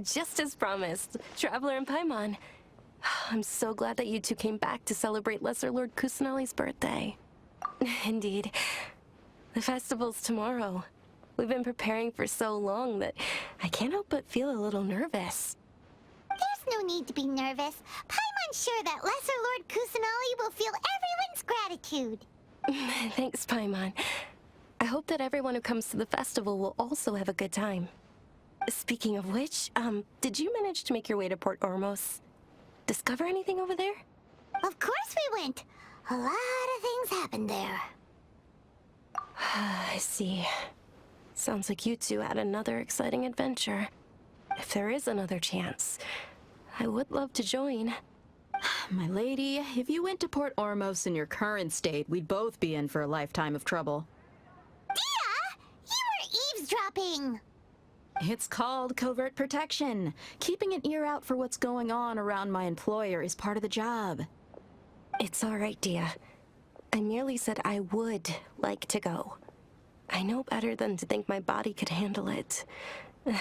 Just as promised, Traveler and Paimon. I'm so glad that you two came back to celebrate Lesser Lord Kusanali's birthday. Indeed. The festival's tomorrow. We've been preparing for so long that I can't help but feel a little nervous. There's no need to be nervous. Paimon's sure that Lesser Lord Kusanali will feel everyone's gratitude. Thanks, Paimon. I hope that everyone who comes to the festival will also have a good time. Speaking of which, did you manage to make your way to Port Ormos? Discover anything over there? Of course we went. A lot of things happened there. I see. Sounds like you two had another exciting adventure. If there is another chance, I would love to join. My lady, if you went to Port Ormos in your current state, we'd both be in for a lifetime of trouble. Dia! You were eavesdropping! It's called covert protection. Keeping an ear out for what's going on around my employer is part of the job. It's all right, Dia. I merely said I would like to go. I know better than to think my body could handle it. The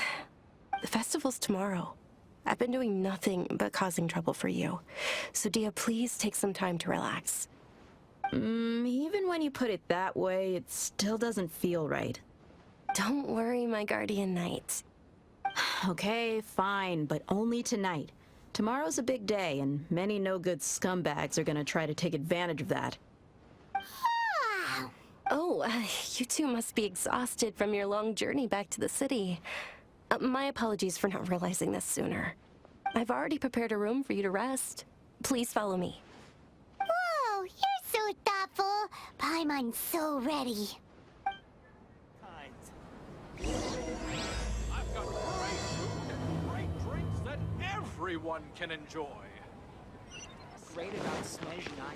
festival's tomorrow. I've been doing nothing but causing trouble for you. So Dia, please take some time to relax. Even when you put it that way, it still doesn't feel right. Don't worry, my guardian knight. Okay, fine, but only tonight. Tomorrow's a big day, and many no-good scumbags are gonna try to take advantage of that. Oh, you two must be exhausted from your long journey back to the city. My apologies for not realizing this sooner. I've already prepared a room for you to rest. Please follow me. Whoa, you're so thoughtful. Paimon's so ready. I've got great food and great drinks that everyone can enjoy. Great about smoking on.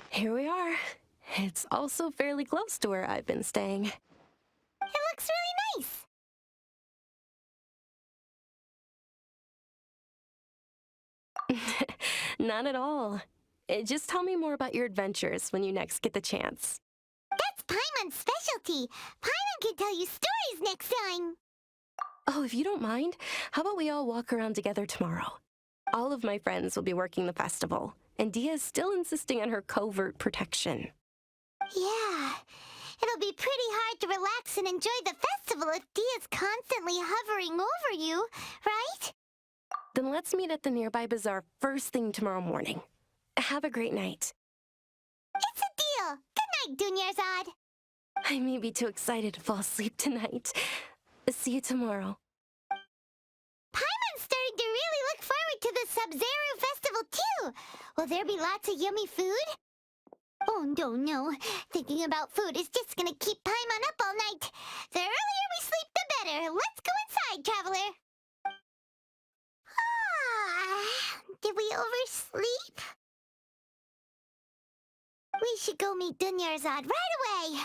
Here we are. It's also fairly close to where I've been staying. It looks really nice. Not at all. Just tell me more about your adventures when you next get the chance. That's Paimon's specialty. Paimon can tell you stories next time. Oh, if you don't mind, how about we all walk around together tomorrow? All of my friends will be working the festival, and Dia is still insisting on her covert protection. Yeah, it'll be pretty hard to relax and enjoy the festival if Dia's constantly hovering over you, right? Then let's meet at the nearby bazaar first thing tomorrow morning. Have a great night. It's a deal. Good night, Dunyarzad. I may be too excited to fall asleep tonight. See you tomorrow. Paimon's starting to really look forward to the Sabzeruz festival too. Will there be lots of yummy food? Oh, no. Thinking about food is just gonna keep Paimon up all night. The earlier we sleep, the better. Let's go inside, traveler. Did we oversleep? We should go meet Dunyarzad right away.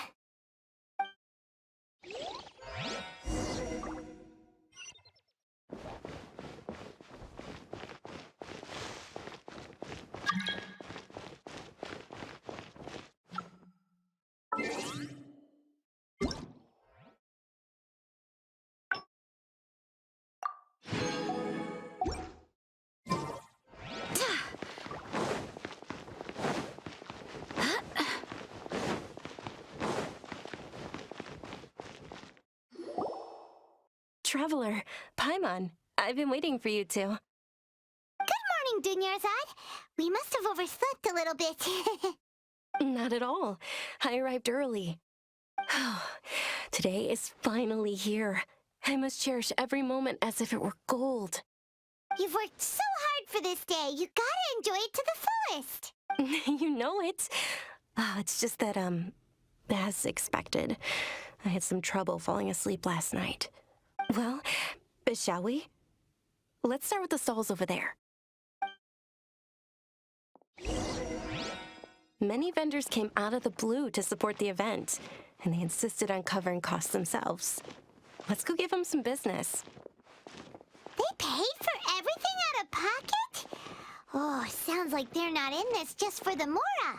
Traveler, Paimon, I've been waiting for you two. Good morning, Dunyarzad. We must have overslept a little bit. Not at all. I arrived early. Today is finally here. I must cherish every moment as if it were gold. You've worked so hard for this day. You gotta enjoy it to the fullest. You know it. It's just that, as expected, I had some trouble falling asleep last night. Well, shall we? Let's start with the stalls over there. Many vendors came out of the blue to support the event, and they insisted on covering costs themselves. Let's go give them some business. They paid for everything out of pocket? Oh, sounds like they're not in this just for the mora.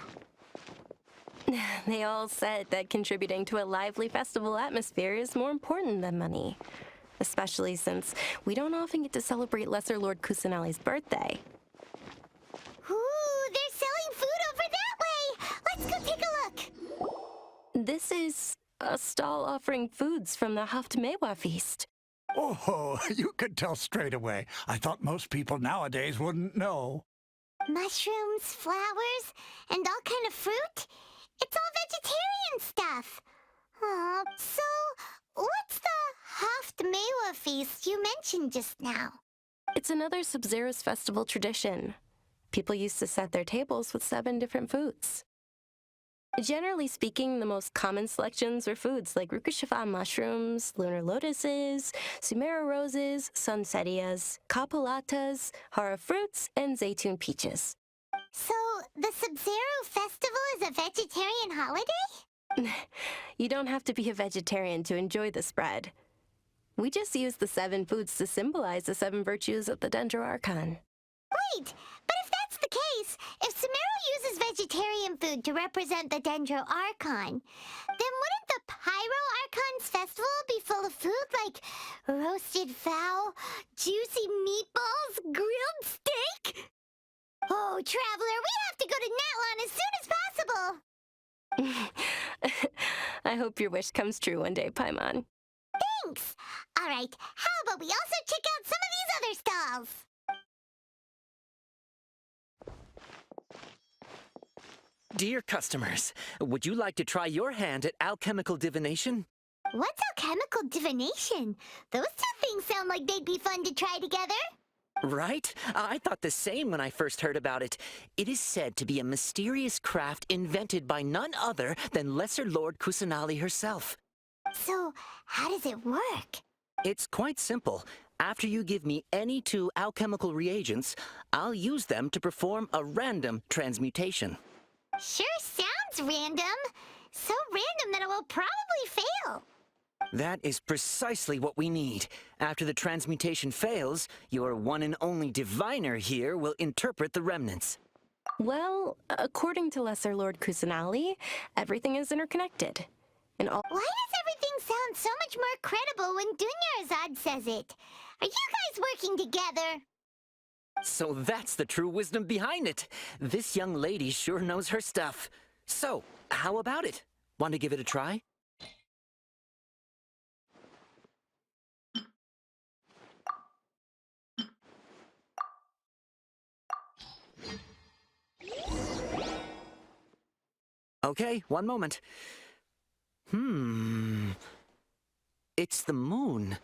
They all said that contributing to a lively festival atmosphere is more important than money. Especially since we don't often get to celebrate Lesser Lord Kusanali's birthday. Ooh, they're selling food over that way! Let's go take a look! This is a stall offering foods from the Haftmewa feast. Oh, you could tell straight away. I thought most people nowadays wouldn't know. Mushrooms, flowers, and all kind of fruit? It's all vegetarian stuff. So what's the Haftmewa feast you mentioned just now? It's another Sabzeruz festival tradition. People used to set their tables with 7 different foods. Generally speaking, the most common selections were foods like Rukashifa mushrooms, lunar lotuses, Sumeru roses, sunsetias, kapulatas, hara fruits, and zaytun peaches. So the Sabzeruz festival is a vegetarian holiday? You don't have to be a vegetarian to enjoy the spread. We just use the 7 foods to symbolize the 7 virtues of the Dendro Archon. Wait, but if that's the case, if Sumeru uses vegetarian food to represent the Dendro Archon, then wouldn't the Pyro Archon's festival be full of food like roasted fowl, juicy meatballs, grilled steak? Oh, Traveler, we have to go to Natlan as soon as possible! I hope your wish comes true one day, Paimon. Thanks! Alright, how about we also check out some of these other stalls? Dear customers, would you like to try your hand at alchemical divination? What's alchemical divination? Those two things sound like they'd be fun to try together. Right? I thought the same when I first heard about it. It is said to be a mysterious craft invented by none other than Lesser Lord Kusanali herself. So, how does it work? It's quite simple. After you give me any 2 alchemical reagents, I'll use them to perform a random transmutation. Sure sounds random. So random that it will probably fail. That is precisely what we need. After the transmutation fails, your one and only diviner here will interpret the remnants. Well, according to Lesser Lord Kusanali, everything is interconnected. And all Why does everything sound so much more credible when Dunyarzad says it? Are you guys working together? So that's the true wisdom behind it. This young lady sure knows her stuff. So, how about it? Want to give it a try? Okay, one moment. It's the moon.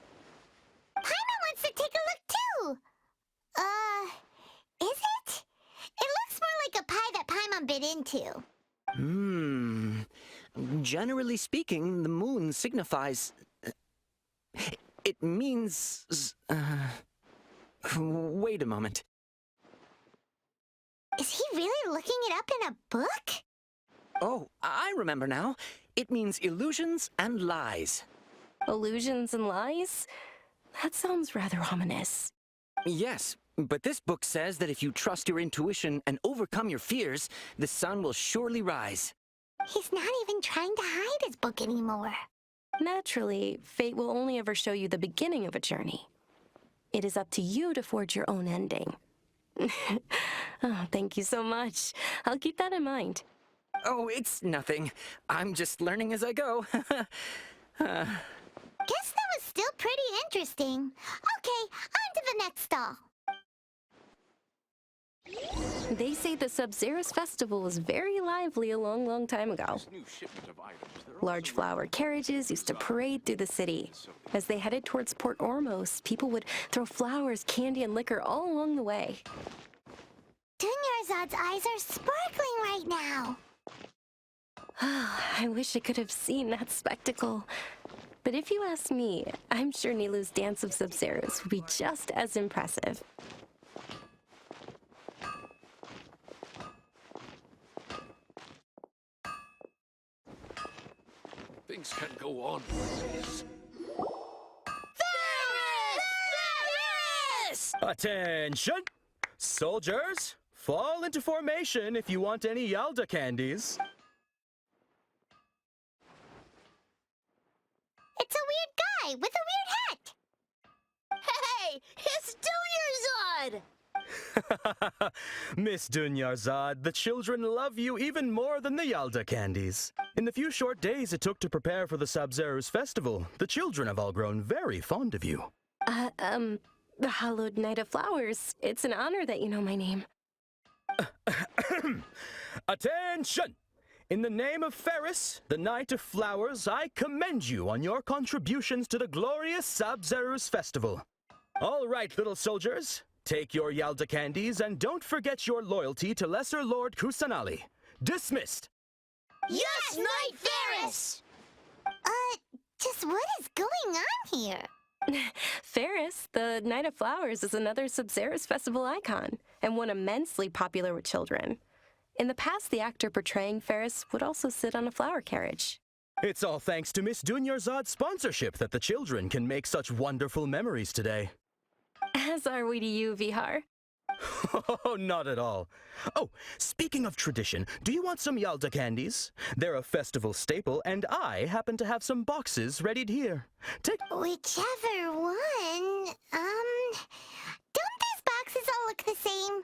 Paimon wants to take a look too. Is it? It looks more like a pie that Paimon bit into. Generally speaking, the moon signifies... It means... Wait a moment. Is he really looking it up in a book? Oh, I remember now. It means illusions and lies. illusions and lies? That sounds rather ominous. Yes, but this book says that if you trust your intuition and overcome your fears, the sun will surely rise. He's not even trying to hide his book anymore. Naturally, fate will only ever show you the beginning of a journey. It is up to you to forge your own ending. Oh, thank you so much. I'll keep that in mind. Oh, it's nothing. I'm just learning as I go. Guess that was still pretty interesting. Okay, on to the next stall. They say the Sabzeruz festival was very lively a long, long time ago. New shipment of items. They're Large also flower carriages used to parade through the city. As they headed towards Port Ormos, people would throw flowers, candy, and liquor all along the way. Dunyarzad's eyes are sparkling right now. I wish I could have seen that spectacle. But if you ask me, I'm sure Nilu's Dance of Sabzeruz would be just as impressive. things can go on like this. Attention! Soldiers, fall into formation if you want any Yalda candies. It's a weird guy with a weird hat. Hey, it's Dunyarzad! Miss Dunyarzad, the children love you even more than the Yalda candies. In the few short days it took to prepare for the Sabzeruz festival, the children have all grown very fond of you. The hallowed Knight of Flowers. It's an honor that you know my name. Attention! In the name of Ferris, the Knight of Flowers, I commend you on your contributions to the glorious Sabzeruz festival. All right, little soldiers, take your Yalda candies and don't forget your loyalty to Lesser Lord Kusanali. Dismissed! Yes, Knight Ferris! Just what is going on here? Ferris, the Knight of Flowers, is another Sabzeruz festival icon, and one immensely popular with children. In the past, the actor portraying Ferris would also sit on a flower carriage. It's all thanks to Miss Dunyarzad's sponsorship that the children can make such wonderful memories today. As are we to you, Vihar. Oh, not at all. Oh, speaking of tradition, do you want some Yalda candies? They're a festival staple, and I happen to have some boxes readied here. Take... Whichever one. Don't these boxes all look the same?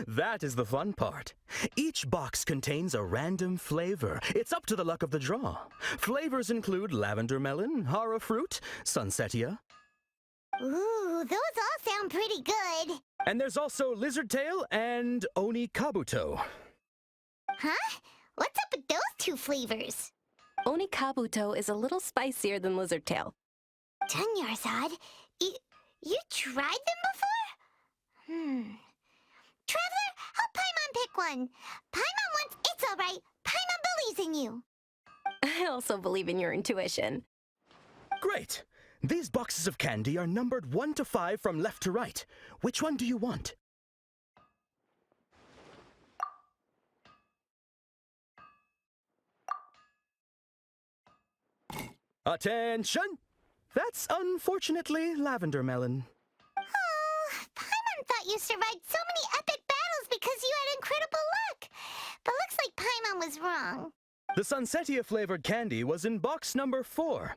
That is the fun part. Each box contains a random flavor. It's up to the luck of the draw. Flavors include lavender melon, hara fruit, sunsetia. Ooh, those all sound pretty good. And there's also lizard tail and oni kabuto. Huh? What's up with those two flavors? Oni kabuto is a little spicier than lizard tail. Dunyarzad, you tried them before? Traveler, help Paimon pick one. Paimon wants it's all right. Paimon believes in you. I also believe in your intuition. Great. These boxes of candy are numbered 1 to 5 from left to right. Which one do you want? Attention! That's unfortunately lavender melon. Oh, Paimon thought you survived so many epic battles because you had incredible luck. But looks like Paimon was wrong. The sunsetia-flavored candy was in box number 4.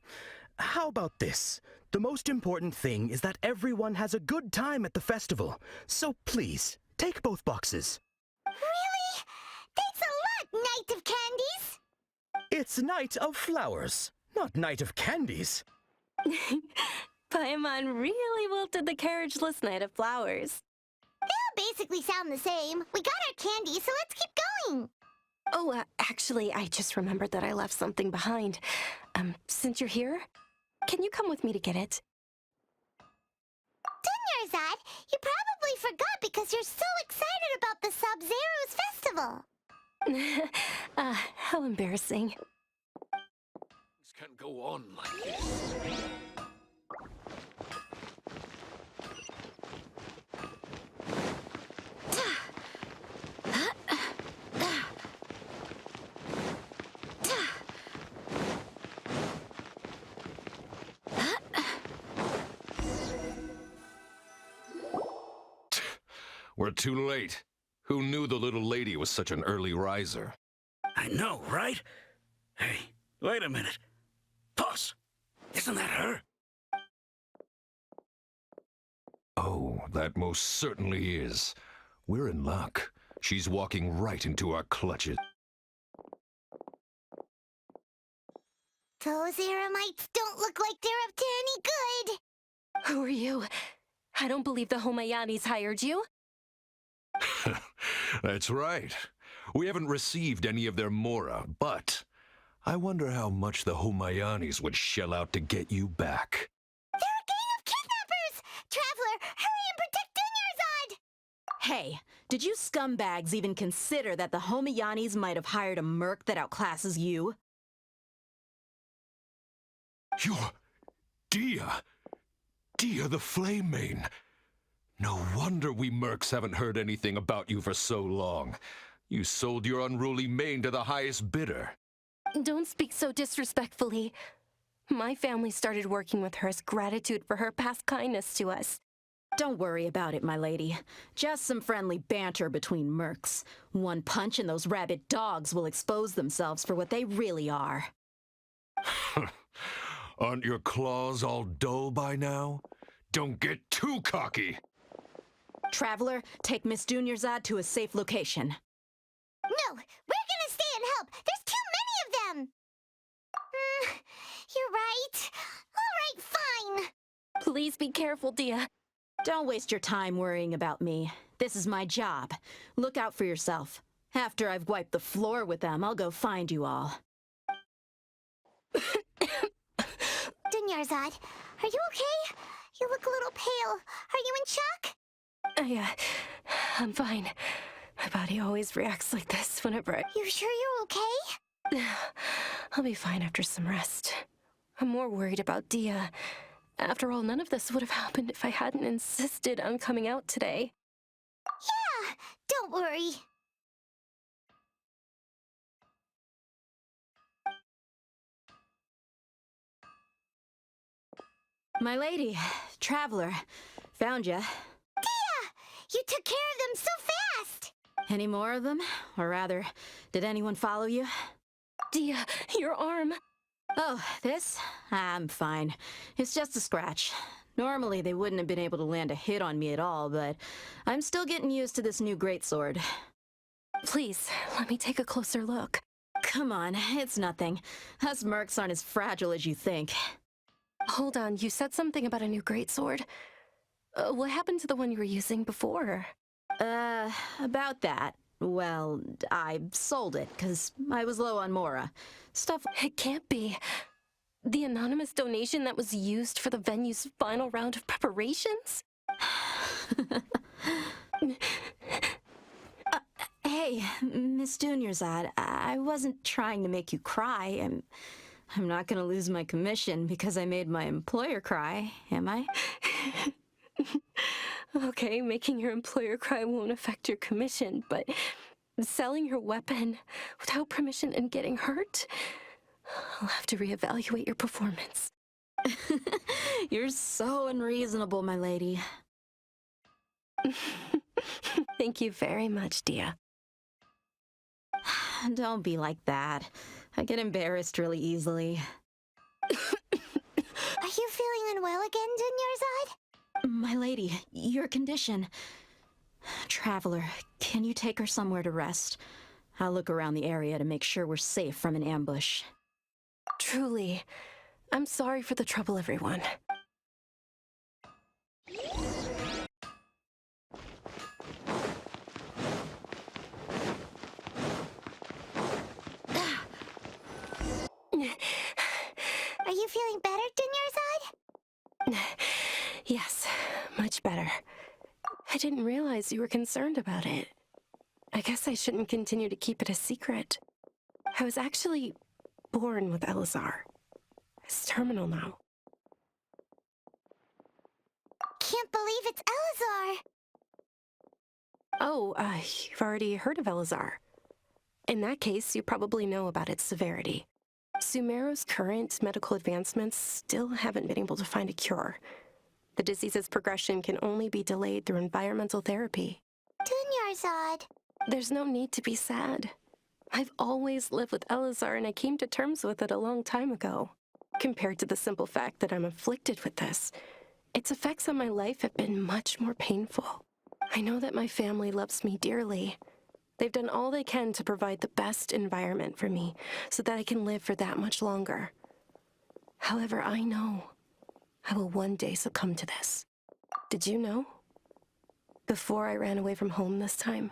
How about this? The most important thing is that everyone has a good time at the festival. So please, take both boxes. Really? Thanks a lot, Knight of Candies. It's Knight of Flowers, not Knight of Candies. Paimon really wilted the carriageless Knight of Flowers. They all basically sound the same. We got our candy, so let's keep going. Oh, actually, I just remembered that I left something behind. Since you're here, can you come with me to get it? Dunyarzad, you probably forgot because you're so excited about the Sabzeruz festival. How embarrassing. Things can't go on like this. We're too late. Who knew the little lady was such an early riser? I know, right? Hey, wait a minute. Pause. Isn't that her? Oh, that most certainly is. We're in luck. She's walking right into our clutches. Those Eremites don't look like they're up to any good. Who are you? I don't believe the Homayanis hired you. That's right. We haven't received any of their mora, but I wonder how much the Homayanis would shell out to get you back. They're a gang of kidnappers! Traveler, hurry and protect Dunyarzad! Hey, did you scumbags even consider that the Homayanis might have hired a merc that outclasses you? You're... Dia the Flame Mane. No wonder we mercs haven't heard anything about you for so long. You sold your unruly mane to the highest bidder. Don't speak so disrespectfully. My family started working with her as gratitude for her past kindness to us. Don't worry about it, my lady. Just some friendly banter between mercs. One punch and those rabid dogs will expose themselves for what they really are. Aren't your claws all dull by now? Don't get too cocky! Traveler, take Miss Dunyarzad to a safe location. No, we're gonna stay and help. There's too many of them. You're right. All right, fine. Please be careful, Dia. Don't waste your time worrying about me. This is my job. Look out for yourself. After I've wiped the floor with them, I'll go find you all. Dunyarzad, are you okay? You look a little pale. Are you in shock? I'm fine. My body always reacts like this whenever I... You sure you're okay? I'll be fine after some rest. I'm more worried about Dia. After all, none of this would have happened if I hadn't insisted on coming out today. Yeah, don't worry. My lady, Traveler, found ya. Dia! You took care of them so fast! Any more of them? Or rather, did anyone follow you? Dia, your arm. Oh, this? I'm fine. It's just a scratch. Normally, they wouldn't have been able to land a hit on me at all, but I'm still getting used to this new greatsword. Please, let me take a closer look. Come on, it's nothing. Us mercs aren't as fragile as you think. Hold on, you said something about a new greatsword. What happened to the one you were using before? About that. Well, I sold it, because I was low on Mora. Stuff... It can't be. The anonymous donation that was used for the venue's final round of preparations? Hey, Miss Dunyarzad, I wasn't trying to make you cry. I'm not gonna lose my commission because I made my employer cry, am I? Okay, making your employer cry won't affect your commission, but selling your weapon without permission and getting hurt? I'll have to reevaluate your performance. You're so unreasonable, my lady. Thank you very much, Dia. Don't be like that. I get embarrassed really easily. Are you feeling unwell again, Dunyarzad? My lady, your condition. Traveler, can you take her somewhere to rest? I'll look around the area to make sure we're safe from an ambush. Truly, I'm sorry for the trouble, everyone. Are you feeling better, Dunyarzad? Yes, much better. I didn't realize you were concerned about it. I guess I shouldn't continue to keep it a secret. I was actually born with Elazar. It's terminal now. Can't believe it's Elazar! Oh, you've already heard of Elazar. In that case, you probably know about its severity. Sumeru's current medical advancements still haven't been able to find a cure. The disease's progression can only be delayed through environmental therapy. Dunyarzad. There's no need to be sad. I've always lived with Elazar, and I came to terms with it a long time ago. Compared to the simple fact that I'm afflicted with this, its effects on my life have been much more painful. I know that my family loves me dearly. They've done all they can to provide the best environment for me so that I can live for that much longer. However, I know I will one day succumb to this. Did you know? Before I ran away from home this time,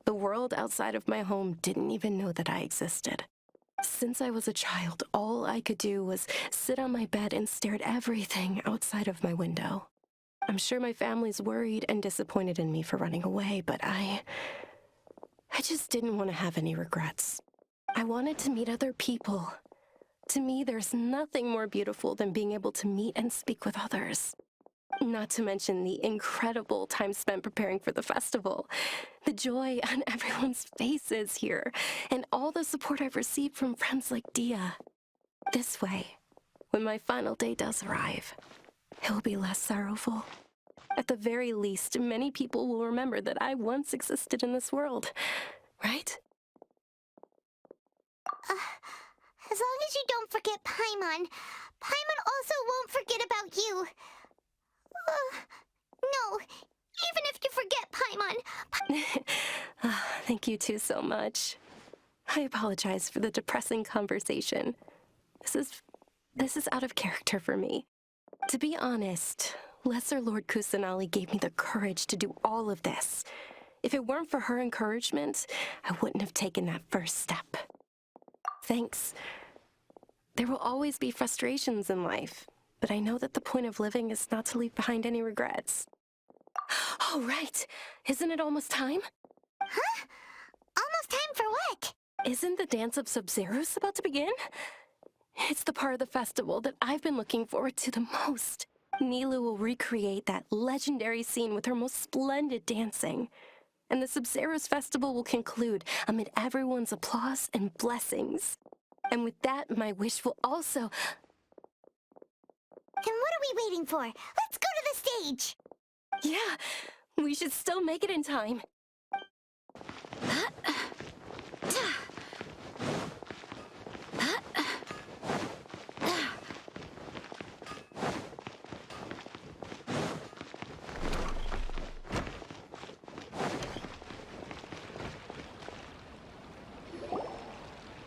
the world outside of my home didn't even know that I existed. Since I was a child, all I could do was sit on my bed and stare at everything outside of my window. I'm sure my family's worried and disappointed in me for running away, but I just didn't want to have any regrets. I wanted to meet other people. To me, there's nothing more beautiful than being able to meet and speak with others. Not to mention the incredible time spent preparing for the festival, the joy on everyone's faces here, and all the support I've received from friends like Dia. This way, When my final day does arrive, it will be less sorrowful. At the very least, many people will remember that I once existed in this world, right? As long as you don't forget Paimon, Paimon also won't forget about you. No, even if you forget Paimon. Thank you two so much. I apologize for the depressing conversation. This is out of character for me. To be honest, Lesser Lord Kusanali gave me the courage to do all of this. If it weren't for her encouragement, I wouldn't have taken that first step. Thanks. There will always be frustrations in life, but I know that the point of living is not to leave behind any regrets. Oh, right. Isn't it almost time? Huh? Almost time for what? Isn't the Dance of Sabzeruz about to begin? It's the part of the festival that I've been looking forward to the most. Nilou will recreate that legendary scene with her most splendid dancing. And the Sabzeruz festival will conclude amid everyone's applause and blessings. And with that, my wish will also... Then what are we waiting for? Let's go to the stage! Yeah, we should still make it in time.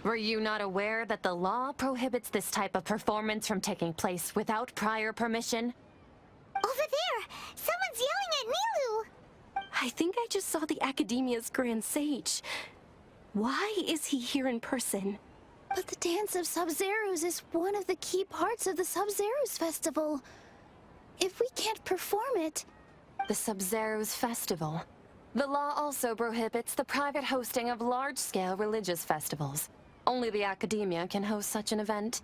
Were you not aware that the law prohibits this type of performance from taking place without prior permission? Over there! Someone's yelling at Nilou! I think I just saw the Academia's Grand Sage. Why is he here in person? But the Dance of Sabzeruz is one of the key parts of the Sabzeruz festival. If we can't perform it... The Sabzeruz festival. The law also prohibits the private hosting of large-scale religious festivals. Only the Academia can host such an event.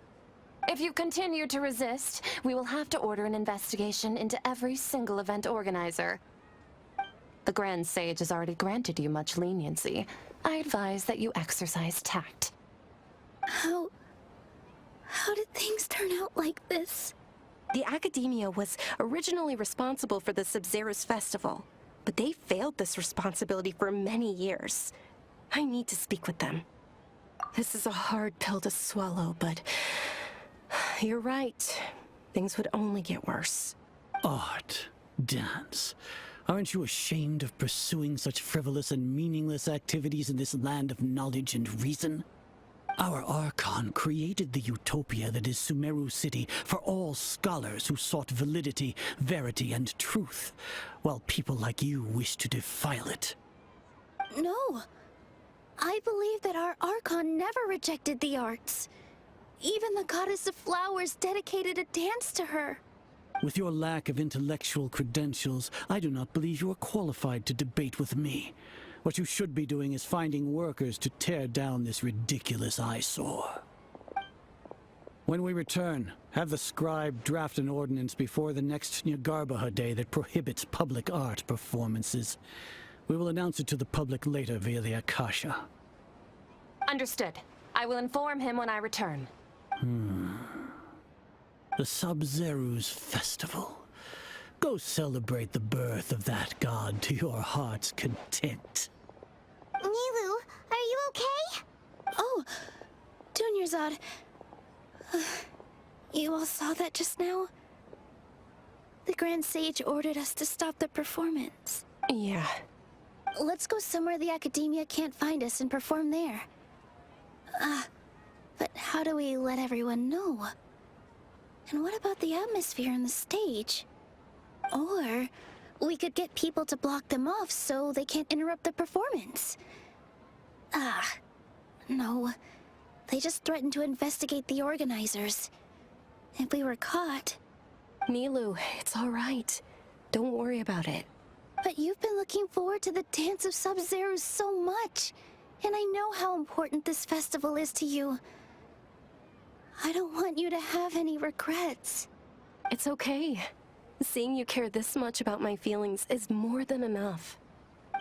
If you continue to resist, we will have to order an investigation into every single event organizer. The Grand Sage has already granted you much leniency. I advise that you exercise tact. How did things turn out like this? The Academia was originally responsible for the Sabzeruz festival, but they failed this responsibility for many years. I need to speak with them. This is a hard pill to swallow, but you're right. Things would only get worse. Art, dance. Aren't you ashamed of pursuing such frivolous and meaningless activities in this land of knowledge and reason? Our Archon created the utopia that is Sumeru City for all scholars who sought validity, verity, and truth, while people like you wish to defile it. No. I believe that our Archon never rejected the arts. Even the Goddess of Flowers dedicated a dance to her. With your lack of intellectual credentials, I do not believe you are qualified to debate with me. What you should be doing is finding workers to tear down this ridiculous eyesore. When we return, have the scribe draft an ordinance before the next Nyagarbaha Day that prohibits public art performances. We will announce it to the public later via the Akasha. Understood. I will inform him when I return. The Sabzeruz Festival. Go celebrate the birth of that god to your heart's content. Nilou, are you okay? Oh, Dunyarzad. You all saw that just now? The Grand Sage ordered us to stop the performance. Yeah. Let's go somewhere the Academia can't find us and perform there. But how do we let everyone know? And what about the atmosphere and the stage? Or we could get people to block them off so they can't interrupt the performance. No. They just threatened to investigate the organizers. If we were caught... Nilou, it's all right. Don't worry about it. But you've been looking forward to the Dance of Sabzeruz so much, and I know how important this festival is to you. I don't want you to have any regrets. It's okay. Seeing you care this much about my feelings is more than enough.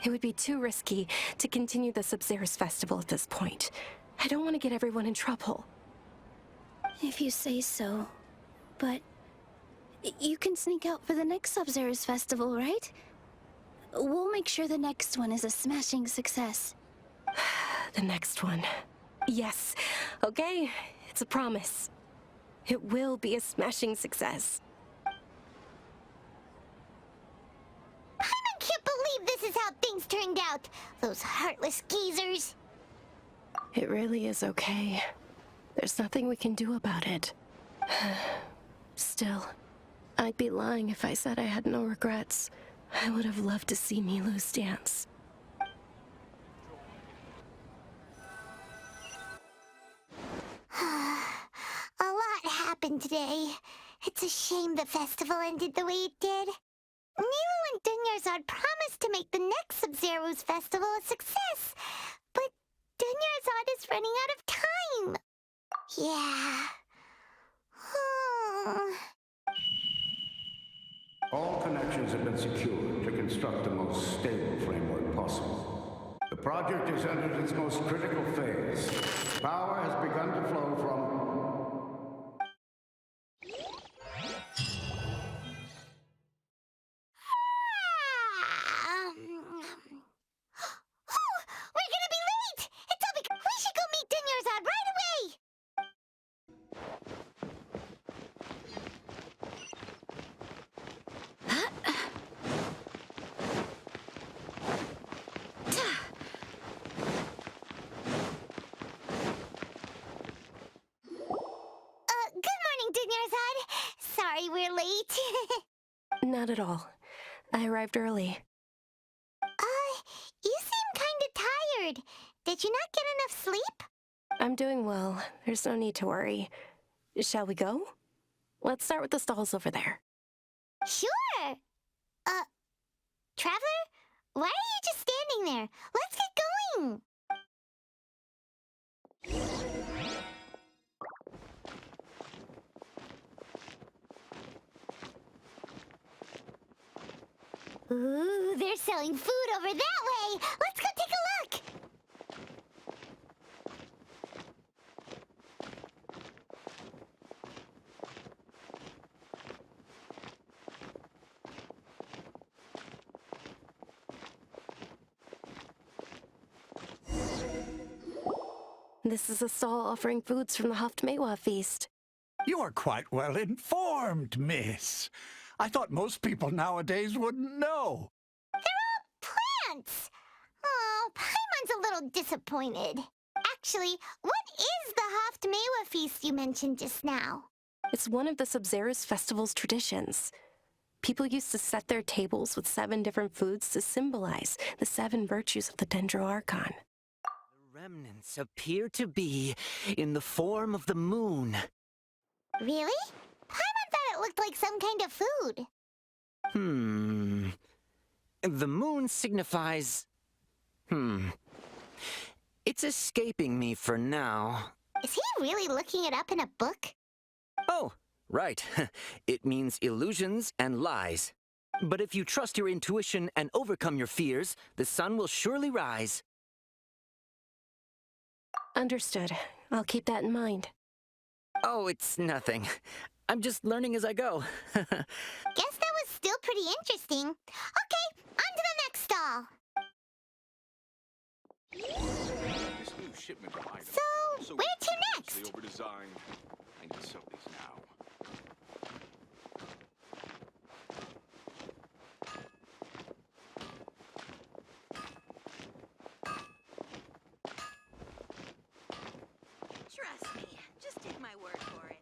It would be too risky to continue the Sabzeruz festival at this point. I don't want to get everyone in trouble. If you say so. but you can sneak out for the next Sabzeruz festival, right? We'll make sure the next one is a smashing success. The next one. Yes. Okay, it's a promise. It will be a smashing success. I can't believe this is how things turned out. Those heartless geezers. It really is okay. There's nothing we can do about it. Still, I'd be lying if I said I had no regrets. I would have loved to see Milu's dance. A lot happened today. It's a shame the festival ended the way it did. Nilu and Dunyarzad promised to make the next Sabzeruz festival a success, but Dunyarzad is running out of time. Yeah. All connections have been secured to construct the most stable framework possible. The project has entered its most critical phase. Power has begun to flow from... We're gonna be late! It's all because we should go meet Dunyarzad right away! Good morning, Dunyarzad. Sorry we're late. Not at all. I arrived early. You seem kinda tired. Did you not get enough sleep? I'm doing well. There's no need to worry. Shall we go? Let's start with the stalls over there. Sure! Traveler? Why are you just standing there? Let's get going! Ooh, they're selling food over that way! Let's go take a look! This is a stall offering foods from the Haftmewa feast. You are quite well informed, miss. I thought most people nowadays wouldn't know. They're all plants! Oh, Paimon's a little disappointed. Actually, what is the Haftmewa feast you mentioned just now? It's one of the Sabzeruz festival's traditions. People used to set their tables with 7 different foods to symbolize the 7 virtues of the Dendroarchon. The remnants appear to be in the form of the moon. Really? Paimon thought it looked like some kind of food. The moon signifies... It's escaping me for now. Is he really looking it up in a book? Oh, right. It means illusions and lies. But if you trust your intuition and overcome your fears, the sun will surely rise. Understood. I'll keep that in mind. Oh, it's nothing. I'm just learning as I go. Guess that was still pretty interesting. Okay, on to the next stall. This new shipment of items So, where to next? Overdesigned. I need to sell these now. Trust me, just take my word for it.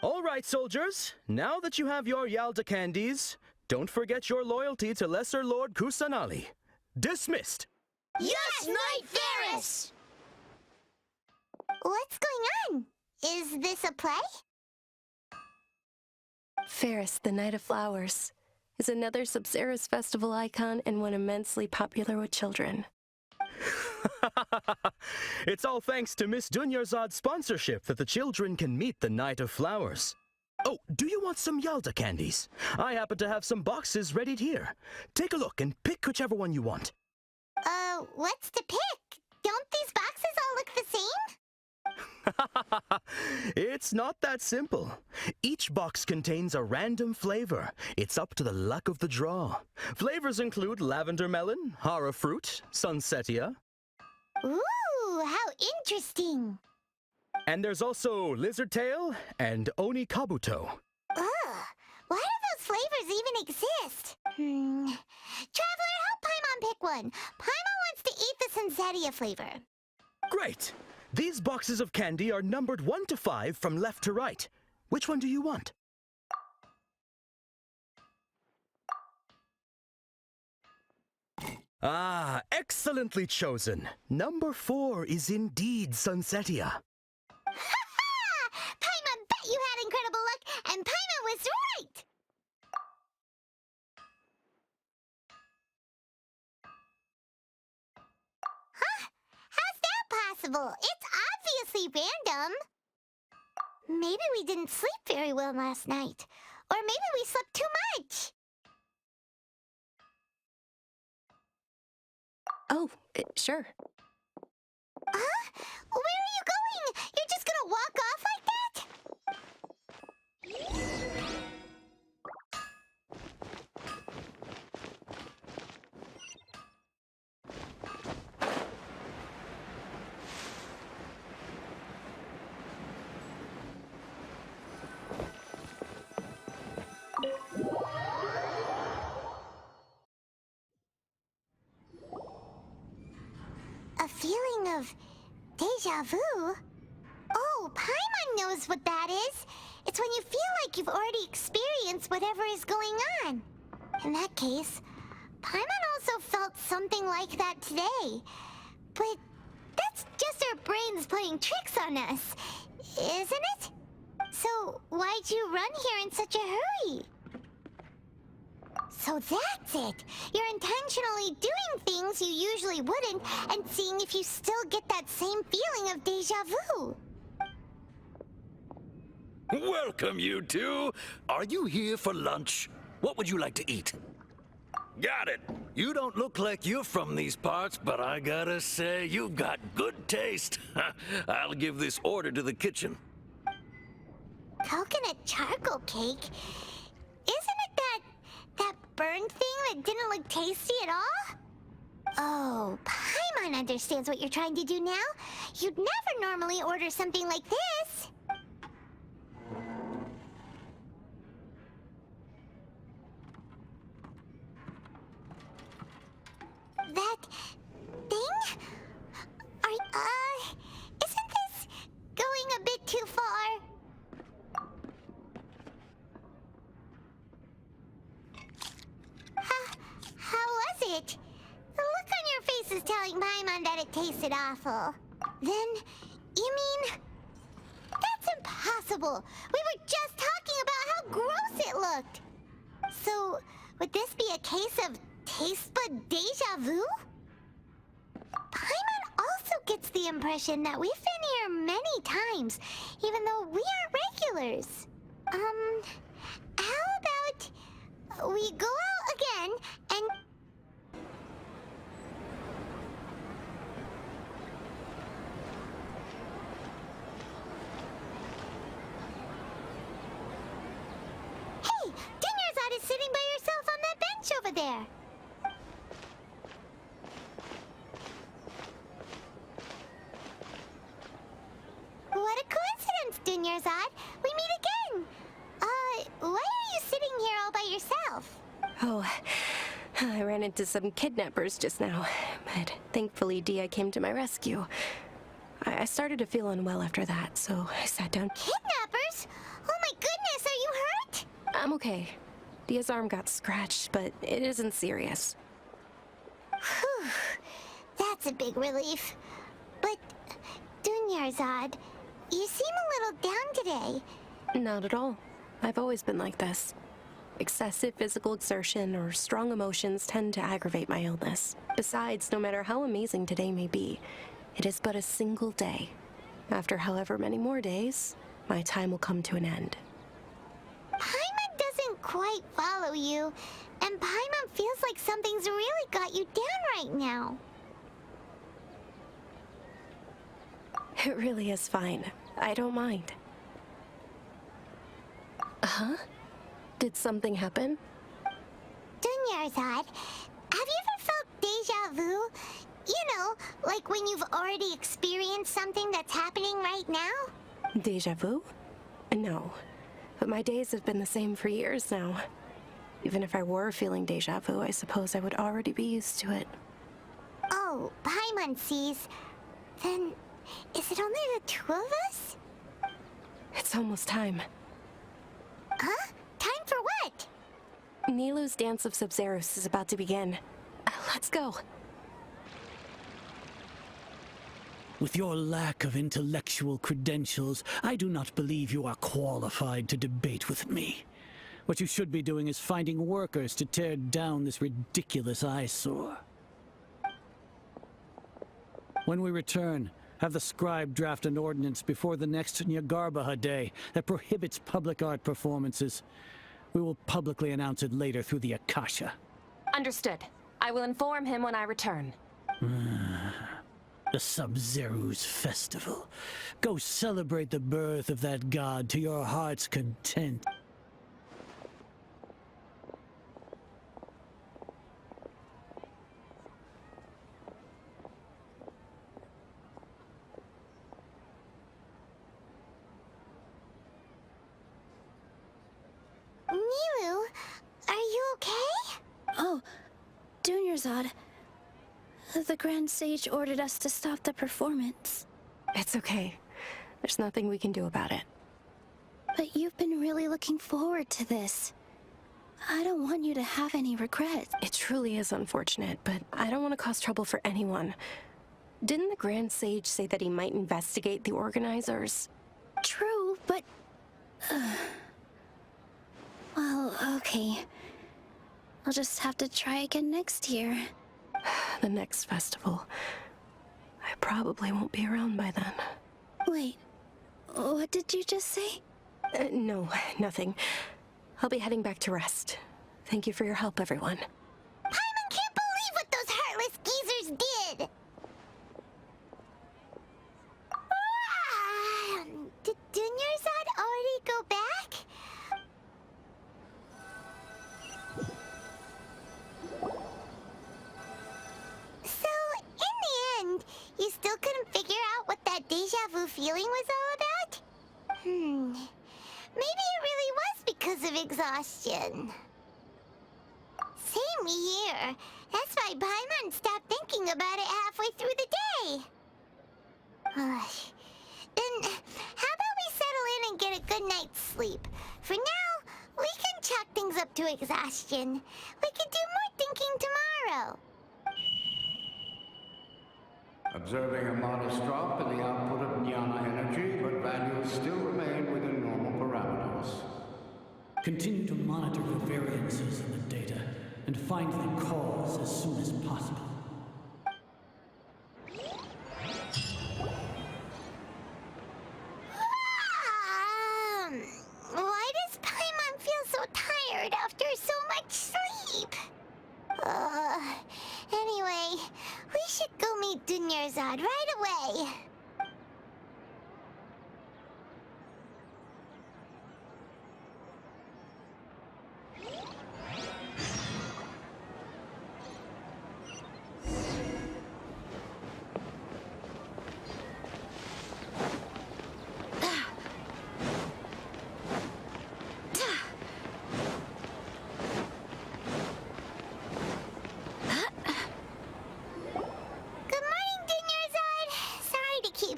All right, soldiers. Now that you have your Yalda candies, don't forget your loyalty to Lesser Lord Kusanali. Dismissed. Yes, Knight Ferris! What's going on? Is this a play? Ferris, the Night of Flowers, is another Sabzeruz festival icon and one immensely popular with children. It's all thanks to Miss Dunyarzad's sponsorship that the children can meet the Night of Flowers. Oh, do you want some Yalda candies? I happen to have some boxes ready here. Take a look and pick whichever one you want. What's to pick? Don't these boxes all look the same? It's not that simple. Each box contains a random flavor. It's up to the luck of the draw. Flavors include lavender melon, hara fruit, sunsetia. Ooh, how interesting. And there's also lizard tail and oni kabuto. Ugh, why do those flavors even exist? Traveler, help Paimon pick one. Paimon wants to eat the sunsetia flavor. Great! These boxes of candy are numbered 1 to 5 from left to right. Which one do you want? Ah, excellently chosen. Number 4 is indeed sunsetia. Ha-ha! Paimon bet you had incredible luck, and Paimon was right! Huh? How's that possible? It's obviously random. Maybe we didn't sleep very well last night. Or maybe we slept too much. Oh, sure. Huh? Where are you going? You're just gonna walk off like that? A feeling of déjà vu? Oh, Paimon knows what that is. It's when you feel like you've already experienced whatever is going on. In that case, Paimon also felt something like that today. But that's just our brains playing tricks on us, isn't it? So why'd you run here in such a hurry? So that's it! You're intentionally doing things you usually wouldn't and seeing if you still get that same feeling of déjà vu. Welcome, you two. Are you here for lunch? What would you like to eat? Got it. You don't look like you're from these parts, but I gotta say, you've got good taste. I'll give this order to the kitchen. Coconut charcoal cake? Isn't it that burned thing that didn't look tasty at all? Oh, Paimon understands what you're trying to do now. You'd never normally order something like this. That thing? Isn't this going a bit too far? How was it? The look on your face is telling Paimon that it tasted awful. Then, you mean... That's impossible! We were just talking about how gross it looked! So, would this be a case of taste bud déjà vu? Paimon also gets the impression that we've been here many times, even though we aren't regulars. How about we go out again and... Hey, Dunyarzad is sitting by herself on that bench over there. What a coincidence, Dunyarzad. We meet again. Why are you sitting here all by yourself? Oh, I ran into some kidnappers just now, but thankfully Dia came to my rescue. I started to feel unwell after that, so I sat down. Kidnappers? Oh my goodness, are you hurt? I'm okay. Dia's arm got scratched, but it isn't serious. Whew, that's a big relief. But, Dunyarzad, you seem a little down today. Not at all. I've always been like this. Excessive physical exertion or strong emotions tend to aggravate my illness. Besides, no matter how amazing today may be, it is but a single day. After however many more days, my time will come to an end. quite follow you, and Paimon feels like something's really got you down right now. It really is fine. I don't mind. Huh? Did something happen? Dunyarzad, have you ever felt déjà vu? You know, like when you've already experienced something that's happening right now? Déjà vu? No. But my days have been the same for years now. Even if I were feeling déjà vu, I suppose I would already be used to it. Oh, Paimon sees. Then, is it only the two of us? It's almost time. Huh? Time for what? Nilou's Dance of Sabzeruz is about to begin. Let's go. With your lack of intellectual credentials, I do not believe you are qualified to debate with me. What you should be doing is finding workers to tear down this ridiculous eyesore. When we return, have the scribe draft an ordinance before the next Nyagarbaha Day that prohibits public art performances. We will publicly announce it later through the Akasha. Understood. I will inform him when I return. The Sabzeruz Festival. Go celebrate the birth of that god to your heart's content. Nilou, are you okay? Oh, Dunyarzad. The Grand Sage ordered us to stop the performance. It's okay. There's nothing we can do about it. But you've been really looking forward to this. I don't want you to have any regrets. It truly is unfortunate, but I don't want to cause trouble for anyone. Didn't the Grand Sage say that he might investigate the organizers? True, but... well, okay. I'll just have to try again next year. The next festival. I probably won't be around by then. Wait, what did you just say? No, nothing. I'll be heading back to rest. Thank you for your help, everyone. Paimon can't believe what those heartless geezers did! Did Dunyarzad already go back? So, in the end, you still couldn't figure out what that déjà vu feeling was all about? Maybe it really was because of exhaustion. Same here. That's why Paimon stopped thinking about it halfway through the day. Then, how about we settle in and get a good night's sleep? For now, we can chalk things up to exhaustion. We can do more thinking tomorrow. Observing a modest drop in the output of jnana energy, but values still remain within normal parameters. Continue to monitor the variances in the data and find the cause as soon as possible. Why does Paimon feel so tired after so much sleep? Anyway, we should go meet Dunyarzad right away.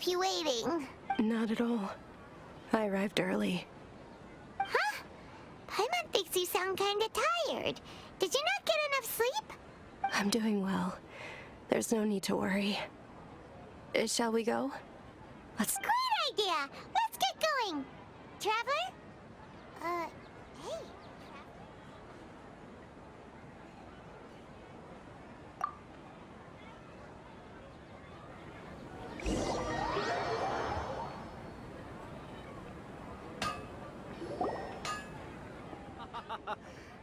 You waiting? Not at all. I arrived early. Huh? Paimon thinks you sound kinda tired. Did you not get enough sleep? I'm doing well. There's no need to worry. Shall we go? Let's... Great idea! Let's get going! Traveler? Hey.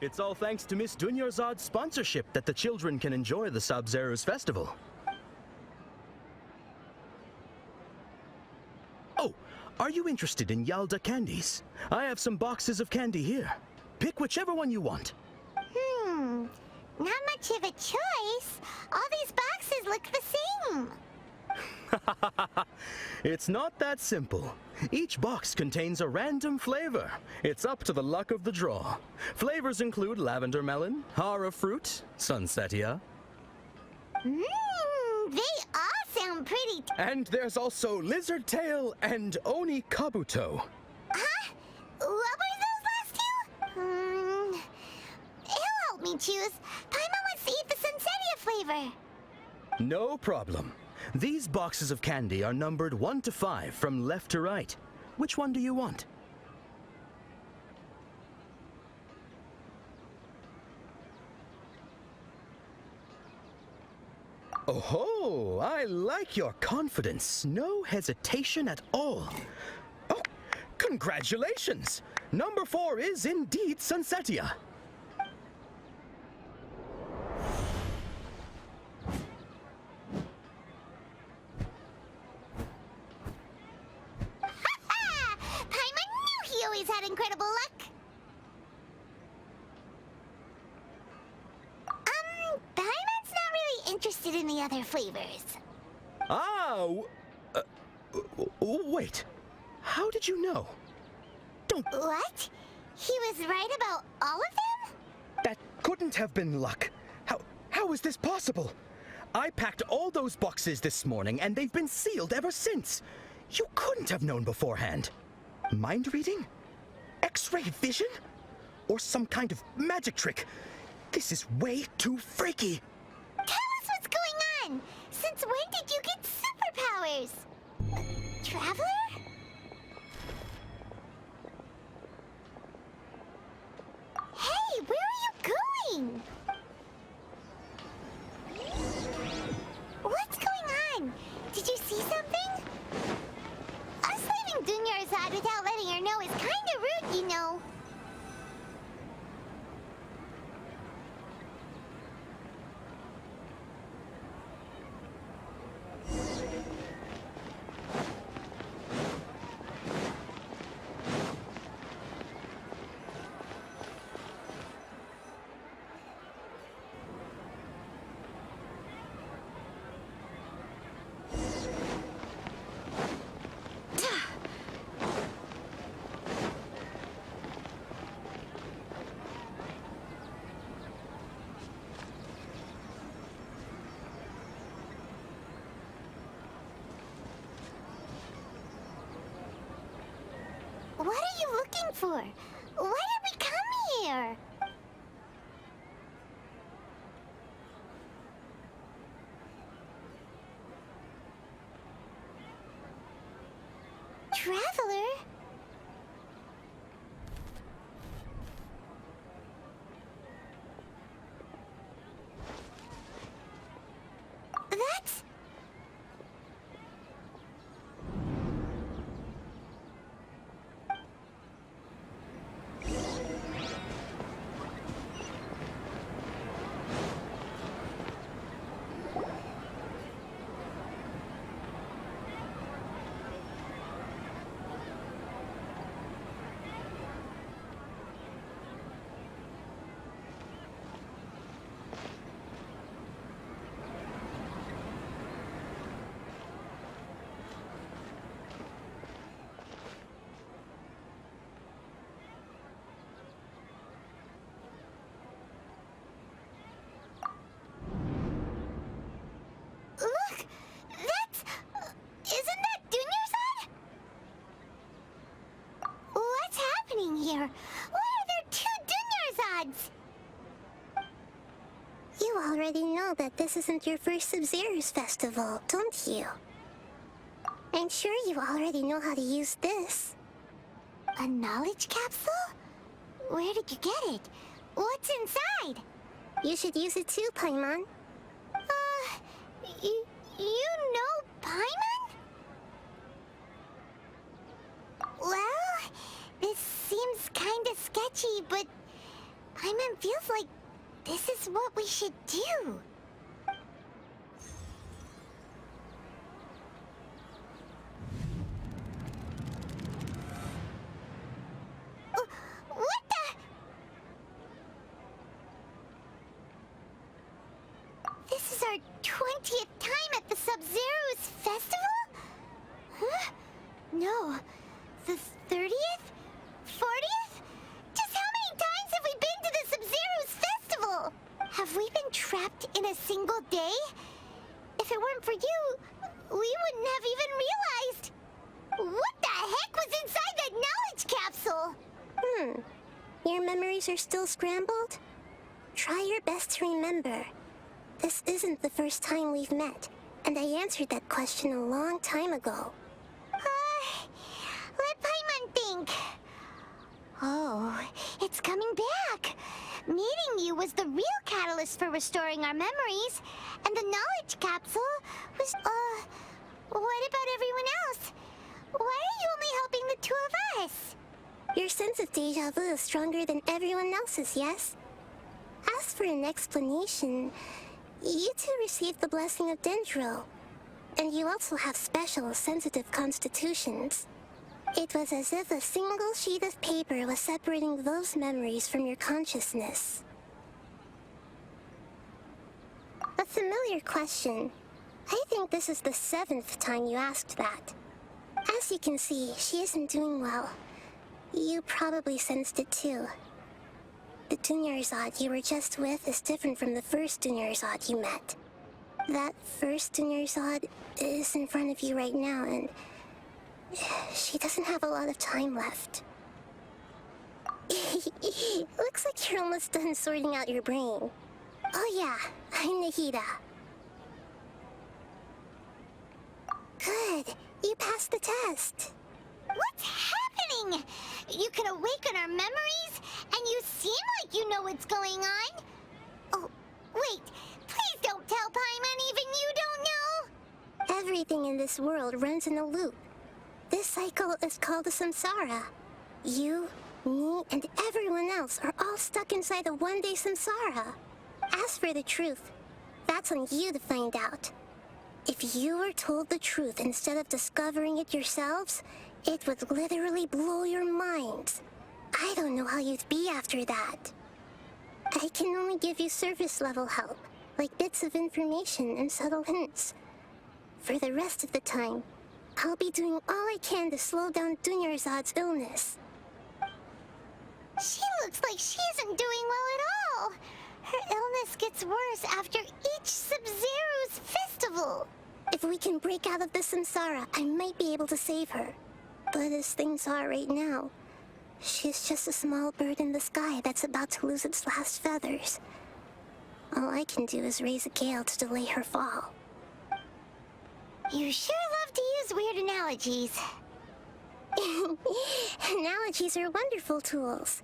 It's all thanks to Miss Dunyarzad's sponsorship that the children can enjoy the Sabzeruz festival. Oh, are you interested in Yalda candies? I have some boxes of candy here. Pick whichever one you want. Not much of a choice. All these boxes look the same. It's not that simple. Each box contains a random flavor. It's up to the luck of the draw. Flavors include lavender melon, hara fruit, sunsetia. They all sound pretty. And there's also lizard tail and oni kabuto. Huh? What were those last two? He'll help me choose. Paimon wants to eat the sunsetia flavor. No problem. These boxes of candy are numbered 1 to 5 from left to right. Which one do you want? Oh, I like your confidence. No hesitation at all. Oh, congratulations! Number 4 is indeed sunsetia. Had incredible luck. Paimon's not really interested in the other flavors. Wait. How did you know? Don't... What? He was right about all of them? That couldn't have been luck. How is this possible? I packed all those boxes this morning, and they've been sealed ever since. You couldn't have known beforehand. Mind reading? X-ray vision? Or some kind of magic trick? This is way too freaky. Tell us what's going on. Since when did you get superpowers? Traveler? Hey, where are you going? What's going on? Did you see something? Us leaving Dunyarzad without letting her know is kind of rude, you know. What are you looking for? Why did we come here? Traveler? That's... Look! That's... isn't that Dunyarzad? What's happening here? Why are there 2 Dunyarzads? You already know that this isn't your first Sabzeruz festival, don't you? I'm sure you already know how to use this. A knowledge capsule? Where did you get it? What's inside? You should use it too, Paimon. You know Paimon? Well, this seems kinda sketchy, but Paimon feels like this is what we should do. What the? This is our 20th time at the Sabzeruz Festival? Huh? No. The 30th? 40th? Just how many times have we been to the Sabzeruz Festival? Have we been trapped in a single day? If it weren't for you, we wouldn't have even realized. What the heck was inside that knowledge capsule? Your memories are still scrambled? Try your best to remember. This isn't the first time we've met, and I answered that question a long time ago. Let Paimon think. Oh, it's coming back. Meeting you was the real catalyst for restoring our memories, and the knowledge capsule was, what about everyone else? Why are you only helping the two of us? Your sense of déjà vu is stronger than everyone else's, yes? As for an explanation, you two received the blessing of Dendro, and you also have special, sensitive constitutions. It was as if a single sheet of paper was separating those memories from your consciousness. A familiar question. I think this is the 7th time you asked that. As you can see, she isn't doing well. You probably sensed it too. The Dunyarzad you were just with is different from the first Dunyarzad you met. That first Dunyarzad is in front of you right now, and she doesn't have a lot of time left. Looks like you're almost done sorting out your brain. Oh yeah, I'm Nahida. Good, you passed the test. What's happening? You can awaken our memories, and you seem like you know what's going on. Oh, wait, please don't tell Paimon even you don't know. Everything in this world runs in a loop. This cycle is called a samsara. You, me, and everyone else are all stuck inside a one-day samsara. As for the truth, that's on you to find out. If you were told the truth instead of discovering it yourselves, it would literally blow your minds. I don't know how you'd be after that. I can only give you surface-level help, like bits of information and subtle hints. For the rest of the time, I'll be doing all I can to slow down Dunyarzad's illness. She looks like she isn't doing well at all. Her illness gets worse after each Sabzeruz festival. If we can break out of the samsara, I might be able to save her. But as things are right now, she's just a small bird in the sky that's about to lose its last feathers. All I can do is raise a gale to delay her fall. You sure love to use weird analogies. Analogies are wonderful tools.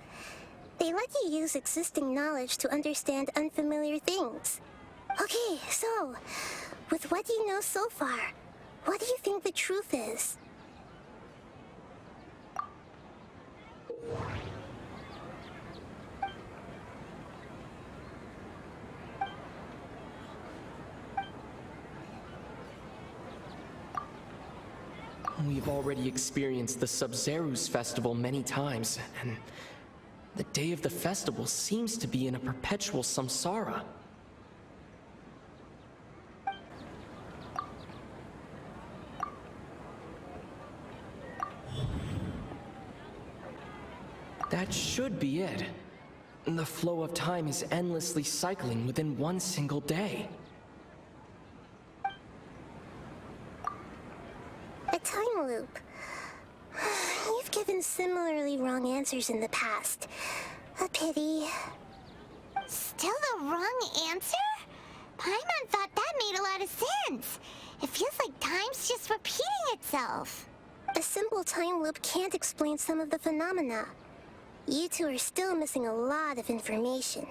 They let you use existing knowledge to understand unfamiliar things. Okay, so, with what you know so far, what do you think the truth is? We've already experienced the Sabzeruz festival many times, and the day of the festival seems to be in a perpetual samsara. That should be it. The flow of time is endlessly cycling within one single day. A time loop. You've given similarly wrong answers in the past. A pity. Still the wrong answer? Paimon thought that made a lot of sense. It feels like time's just repeating itself. A simple time loop can't explain some of the phenomena. You two are still missing a lot of information.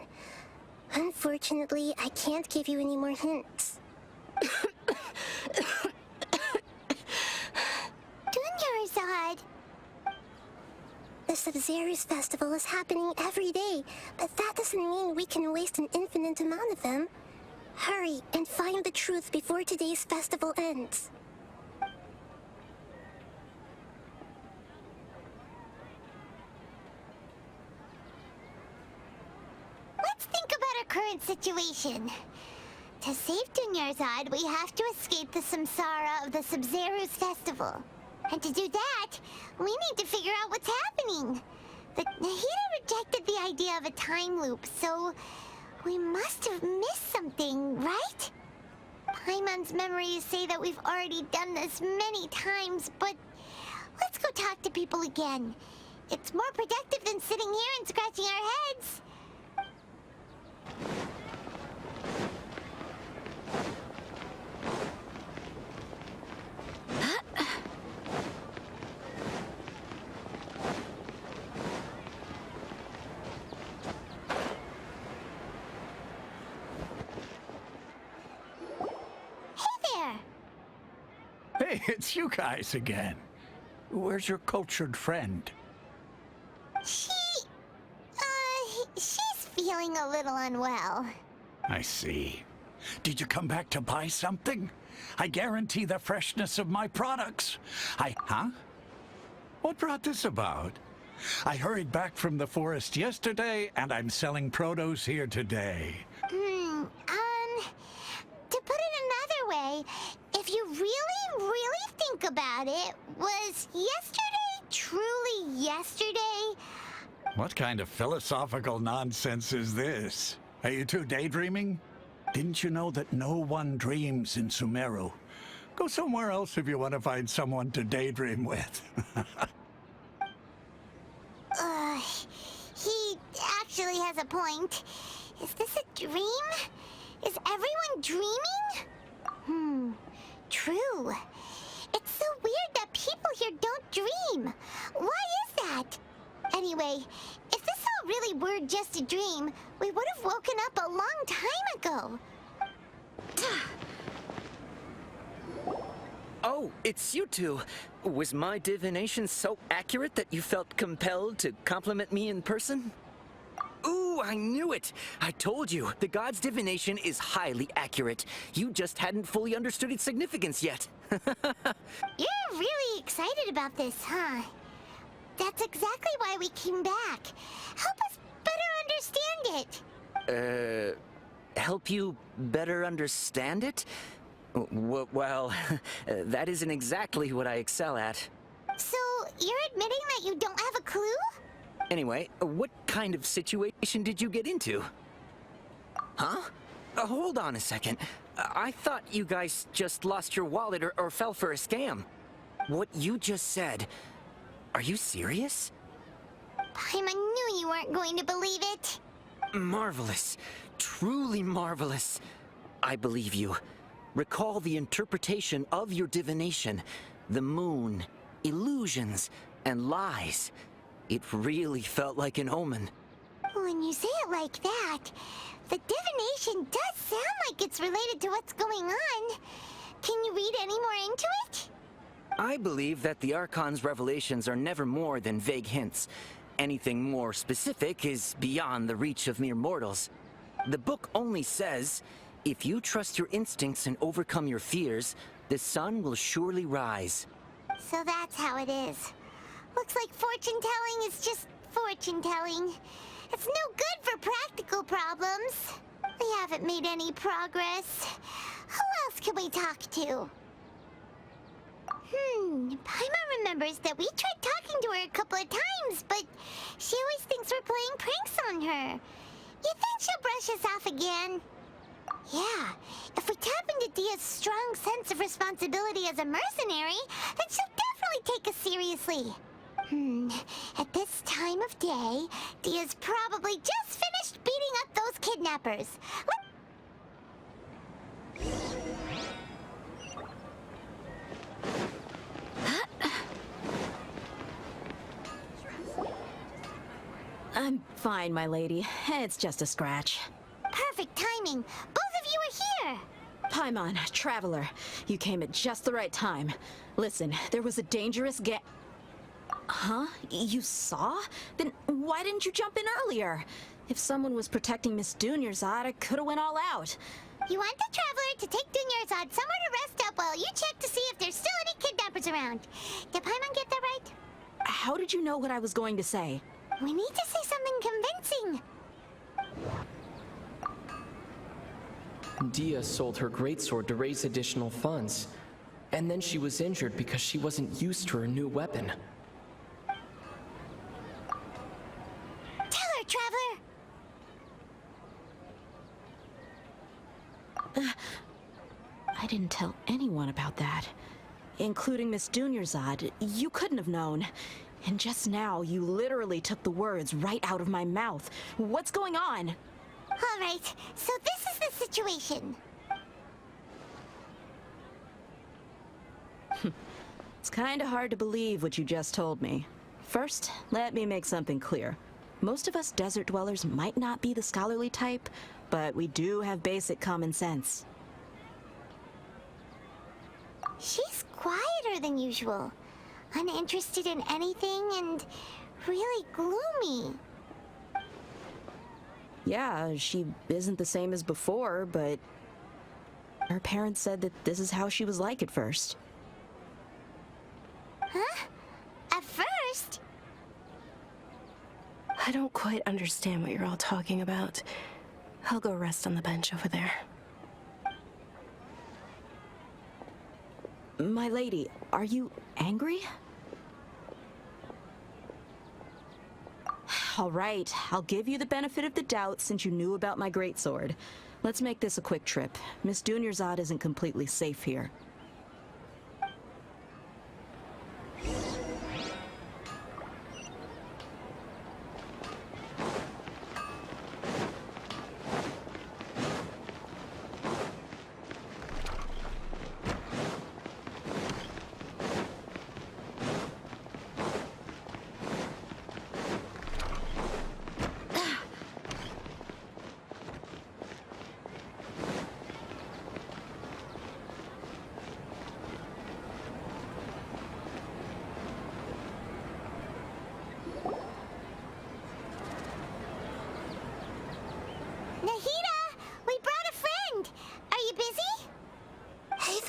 Unfortunately, I can't give you any more hints. Dunyarzad. The Sabzeruz festival is happening every day, but that doesn't mean we can waste an infinite amount of them. Hurry and find the truth before today's festival ends. Let's think about our current situation. To save Dunyarzad, we have to escape the samsara of the Sabzeruz festival. And to do that, we need to figure out what's happening. The Nahida rejected the idea of a time loop, so we must have missed something, right? Paimon's memories say that we've already done this many times, but let's go talk to people again. It's more productive than sitting here and scratching our heads. Hey, it's you guys again. Where's your cultured friend? She's feeling a little unwell. I see. Did you come back to buy something? I guarantee the freshness of my products. Huh? What brought this about? I hurried back from the forest yesterday, and I'm selling produce here today. To put it another way, if you really think about it, was yesterday truly yesterday? What kind of philosophical nonsense is this? Are you two daydreaming? Didn't you know that no one dreams in Sumeru? Go somewhere else if you want to find someone to daydream with. He actually has a point. Is this a dream? Is everyone dreaming? True. It's so weird that people here don't dream. Why is that? Anyway, if this all really were just a dream, we would have woken up a long time ago. Oh, it's you two. Was my divination so accurate that you felt compelled to compliment me in person? Ooh, I knew it! I told you, the god's divination is highly accurate. You just hadn't fully understood its significance yet. You're really excited about this, huh? That's exactly why we came back. Help us better understand it. Help you better understand it? Well, that isn't exactly what I excel at. So, you're admitting that you don't have a clue? Anyway, what kind of situation did you get into? Huh? Hold on a second. I thought you guys just lost your wallet or fell for a scam. What you just said, are you serious? Paimon knew you weren't going to believe it. Marvelous. Truly marvelous. I believe you. Recall the interpretation of your divination, the moon, illusions, and lies. It really felt like an omen. When you say it like that, the divination does sound like it's related to what's going on. Can you read any more into it? I believe that the Archon's revelations are never more than vague hints. Anything more specific is beyond the reach of mere mortals. The book only says, if you trust your instincts and overcome your fears, the sun will surely rise. So that's how it is. Looks like fortune-telling is just fortune-telling. It's no good for practical problems. We haven't made any progress. Who else can we talk to? Paimon remembers that we tried talking to her a couple of times, but she always thinks we're playing pranks on her. You think she'll brush us off again? Yeah, if we tap into Dia's strong sense of responsibility as a mercenary, then she'll definitely take us seriously. At this time of day, Dia's probably just finished beating up those kidnappers. I'm fine, my lady. It's just a scratch. Perfect timing. Both of you are here. Paimon, Traveler, you came at just the right time. Listen, there was a dangerous Huh? You saw? Then why didn't you jump in earlier? If someone was protecting Miss Dunyarzad, I could have went all out. You want the Traveler to take Dunyarzad somewhere to rest up while you check to see if there's still any kidnappers around. Did Paimon get that right? How did you know what I was going to say? We need to say something convincing. Dia sold her greatsword to raise additional funds. And then she was injured because she wasn't used to her new weapon. Tell her, Traveler! I didn't tell anyone about that. Including Miss Dunyarzad. You couldn't have known. And just now, you literally took the words right out of my mouth. What's going on? All right, so this is the situation. It's kinda hard to believe what you just told me. First, let me make something clear. Most of us desert dwellers might not be the scholarly type, but we do have basic common sense. She's quieter than usual, uninterested in anything, and really gloomy. Yeah, she isn't the same as before, but her parents said that this is how she was like at first. Huh? At first? I don't quite understand what you're all talking about. I'll go rest on the bench over there. My lady, are you angry? All right, I'll give you the benefit of the doubt since you knew about my greatsword. Let's make this a quick trip. Miss Dunyarzad isn't completely safe here.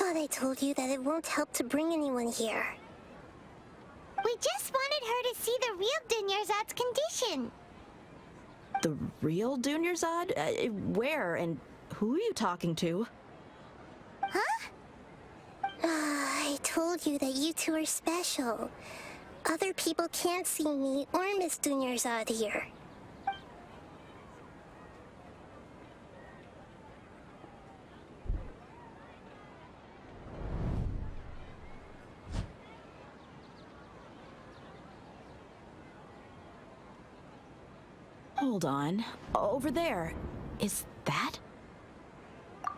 I told you that it won't help to bring anyone here. We just wanted her to see the real Dunyarzad's condition. The real Dunyarzad? Where and who are you talking to? Huh? I told you that you two are special. Other people can't see me or Miss Dunyarzad here. Hold on. Over there. Is that?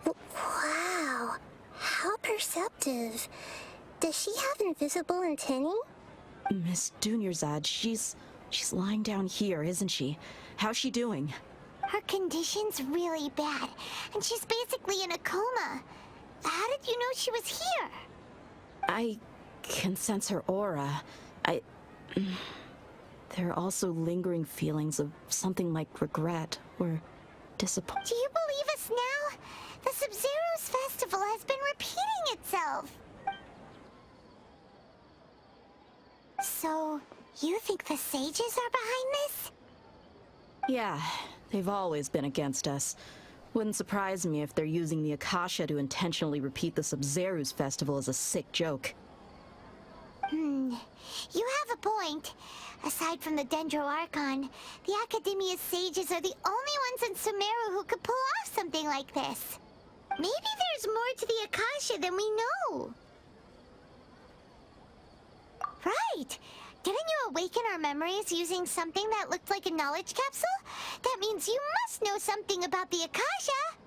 Wow. How perceptive. Does she have invisible antennae? Miss Dunyarzad, she's lying down here, isn't she? How's she doing? Her condition's really bad, and she's basically in a coma. How did you know she was here? I can sense her aura. There are also lingering feelings of something like regret or disappointment. Do you believe us now? The Sabzeruz festival has been repeating itself. So, you think the sages are behind this? Yeah, they've always been against us. Wouldn't surprise me if they're using the Akasha to intentionally repeat the Sabzeruz festival as a sick joke. You have a point. Aside from the Dendro Archon, the Academia's sages are the only ones in Sumeru who could pull off something like this. Maybe there's more to the Akasha than we know. Right! Didn't you awaken our memories using something that looked like a knowledge capsule? That means you must know something about the Akasha!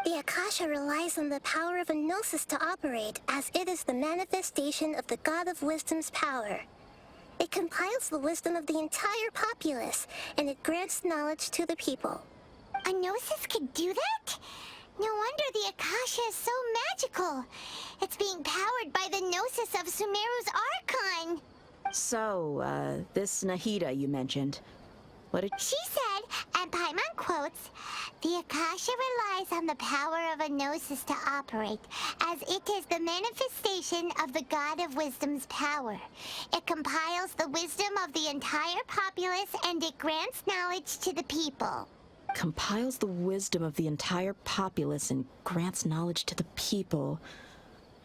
The Akasha relies on the power of a gnosis to operate, as it is the manifestation of the God of Wisdom's power. It compiles the wisdom of the entire populace, and it grants knowledge to the people. A gnosis could do that? No wonder the Akasha is so magical. It's being powered by the gnosis of Sumeru's Archon. So, this Nahida you mentioned, what did... She said, and Paimon quotes, "The Akasha relies on the power of a gnosis to operate, as it is the manifestation of the God of Wisdom's power. It compiles the wisdom of the entire populace and it grants knowledge to the people." Compiles the wisdom of the entire populace and grants knowledge to the people.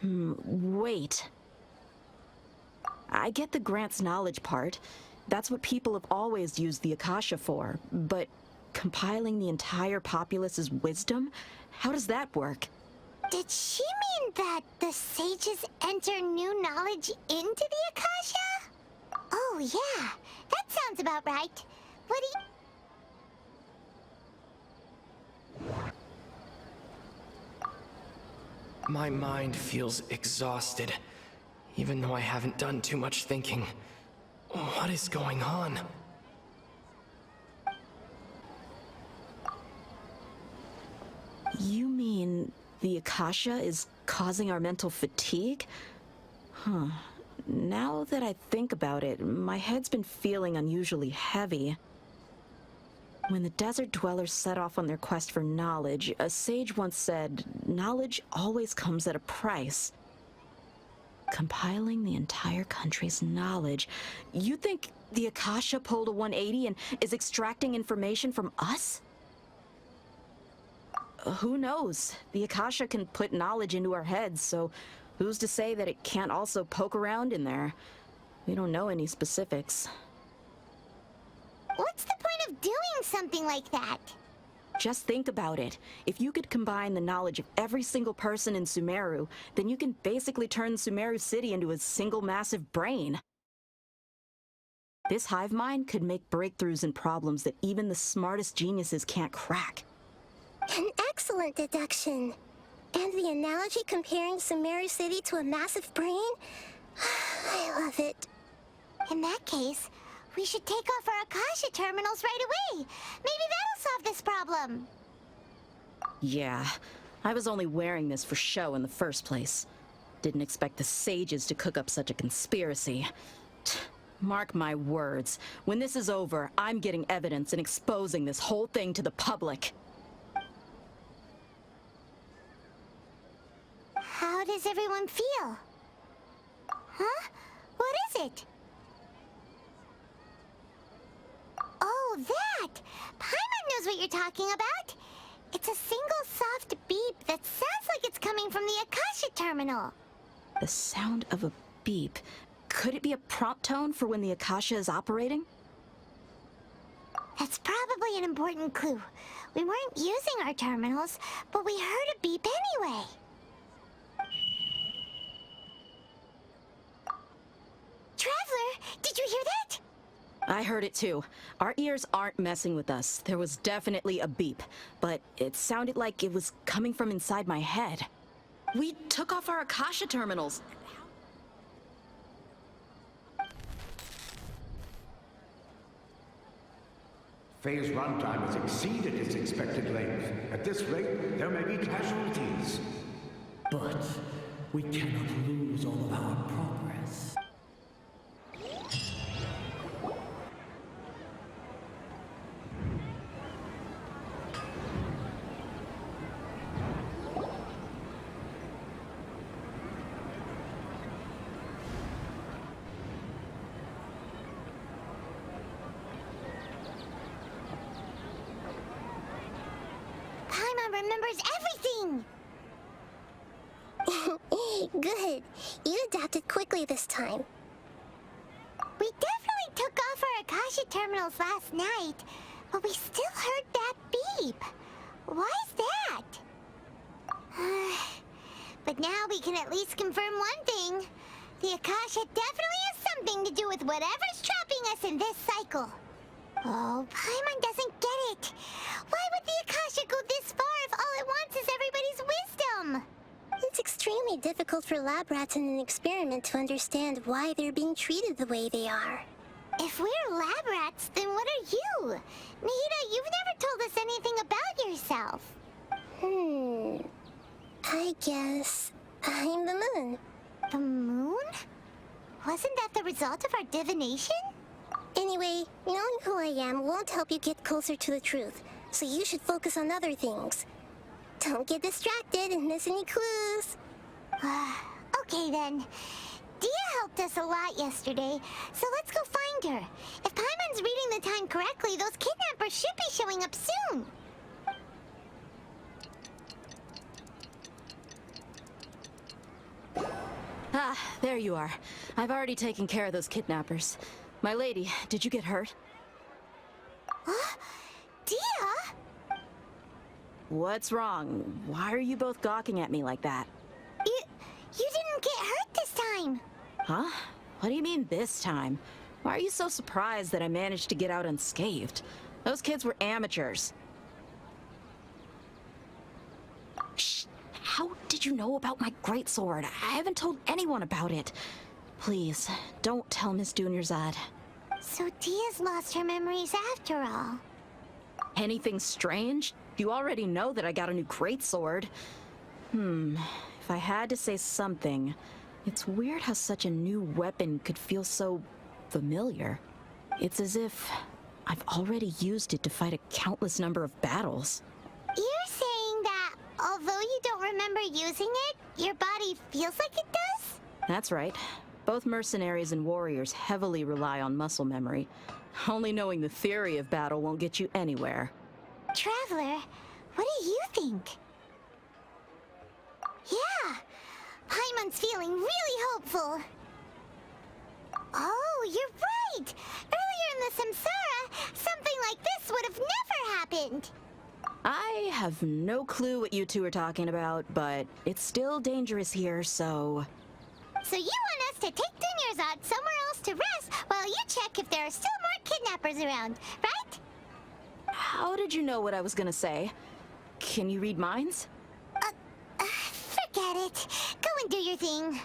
Wait. I get the grants knowledge part. That's what people have always used the Akasha for. But compiling the entire populace's wisdom? How does that work? Did she mean that the sages enter new knowledge into the Akasha? Oh yeah, that sounds about right. What do you... My mind feels exhausted, even though I haven't done too much thinking. What is going on? You mean the Akasha is causing our mental fatigue? Huh. Now that I think about it, my head's been feeling unusually heavy. When the desert dwellers set off on their quest for knowledge, a sage once said, knowledge always comes at a price. Compiling the entire country's knowledge. You think the Akasha pulled a 180 and is extracting information from us? Who knows? The Akasha can put knowledge into our heads, so who's to say that it can't also poke around in there? We don't know any specifics. What's the point of doing something like that? Just think about it. If you could combine the knowledge of every single person in Sumeru, then you can basically turn Sumeru City into a single massive brain. This hive mind could make breakthroughs in problems that even the smartest geniuses can't crack. An excellent deduction. And the analogy comparing Sumeru City to a massive brain? I love it. In that case, we should take off our Akasha terminals right away. Maybe that'll solve this problem. Yeah, I was only wearing this for show in the first place. Didn't expect the sages to cook up such a conspiracy. Mark my words, when this is over, I'm getting evidence and exposing this whole thing to the public. How does everyone feel? Huh? What is it? Oh, that! Paimon knows what you're talking about. It's a single soft beep that sounds like it's coming from the Akasha terminal. The sound of a beep. Could it be a prompt tone for when the Akasha is operating? That's probably an important clue. We weren't using our terminals, but we heard a beep anyway. Traveler, did you hear that? I heard it too. Our ears aren't messing with us. There was definitely a beep, but it sounded like it was coming from inside my head. We took off our Akasha terminals. Phase runtime has exceeded its expected length. At this rate, there may be casualties. But we cannot lose all of our progress. Remembers everything! Good. You adapted quickly this time. We definitely took off our Akasha terminals last night, but we still heard that beep. Why is that? But now we can at least confirm one thing. The Akasha definitely has something to do with whatever's trapping us in this cycle. Oh, Paimon doesn't get it. Why would the Akasha go this far if all it wants is everybody's wisdom? It's extremely difficult for lab rats in an experiment to understand why they're being treated the way they are. If we're lab rats, then what are you? Nahida, you've never told us anything about yourself. I guess I'm the moon. The moon? Wasn't that the result of our divination? Anyway, knowing who I am won't help you get closer to the truth, so you should focus on other things. Don't get distracted and miss any clues. Okay then. Dia helped us a lot yesterday, so let's go find her. If Paimon's reading the time correctly, those kidnappers should be showing up soon. Ah, there you are. I've already taken care of those kidnappers. My lady, did you get hurt? Dia? What's wrong? Why are you both gawking at me like that? You didn't get hurt this time. Huh? What do you mean this time? Why are you so surprised that I managed to get out unscathed? Those kids were amateurs. Shh! How did you know about my greatsword? I haven't told anyone about it. Please, don't tell Miss Dunyarzad. So Dia's lost her memories after all. Anything strange? You already know that I got a new greatsword. If I had to say something, it's weird how such a new weapon could feel so familiar. It's as if I've already used it to fight a countless number of battles. You're saying that although you don't remember using it, your body feels like it does? That's right. Both mercenaries and warriors heavily rely on muscle memory. Only knowing the theory of battle won't get you anywhere. Traveler, what do you think? Yeah, Paimon's feeling really hopeful. Oh, you're right! Earlier in the Samsara, something like this would have never happened. I have no clue what you two are talking about, but it's still dangerous here, so... So you want us to take Dunyarzad somewhere else to rest while you check if there are still more kidnappers around, right? How did you know what I was gonna say? Can you read minds? Forget it. Go and do your thing.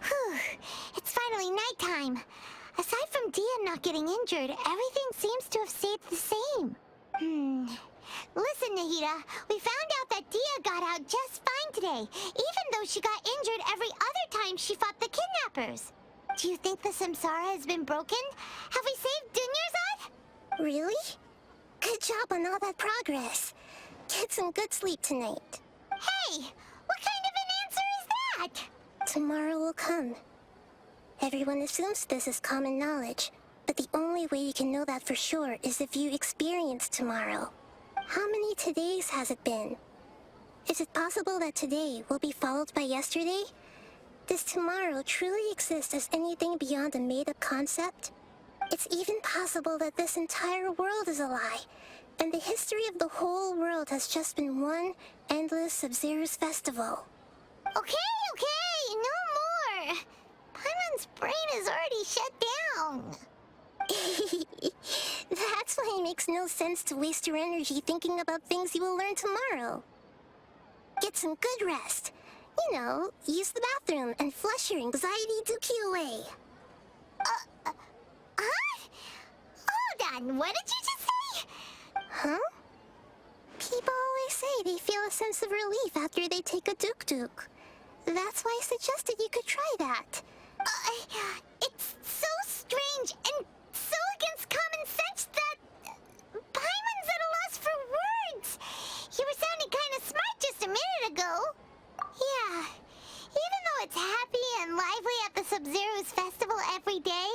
Whew. It's finally nighttime. Aside from Dia not getting injured, everything seems to have stayed the same. Listen, Nahida, we found out that Dia got out just fine today, even though she got injured every other time she fought the kidnappers. Do you think the Samsara has been broken? Have we saved Dunyarzad? Really? Good job on all that progress. Get some good sleep tonight. Hey, what kind of an answer is that? Tomorrow will come. Everyone assumes this is common knowledge, but the only way you can know that for sure is if you experience tomorrow. How many todays has it been? Is it possible that today will be followed by yesterday? Does tomorrow truly exist as anything beyond a made-up concept? It's even possible that this entire world is a lie, and the history of the whole world has just been one endless Sabzeruz festival. Okay, no more! Paimon's brain is already shut down. That's why it makes no sense to waste your energy thinking about things you will learn tomorrow. Get some good rest. You know, use the bathroom and flush your anxiety dookie away. Huh? Hold on, what did you just say? Huh? People always say they feel a sense of relief after they take a duk-duk. That's why I suggested you could try that. It's so strange and so against common sense that Paimon's at a loss for words. You were sounding kind of smart just a minute ago. Yeah, even though it's happy and lively at the Sabzeruz festival every day,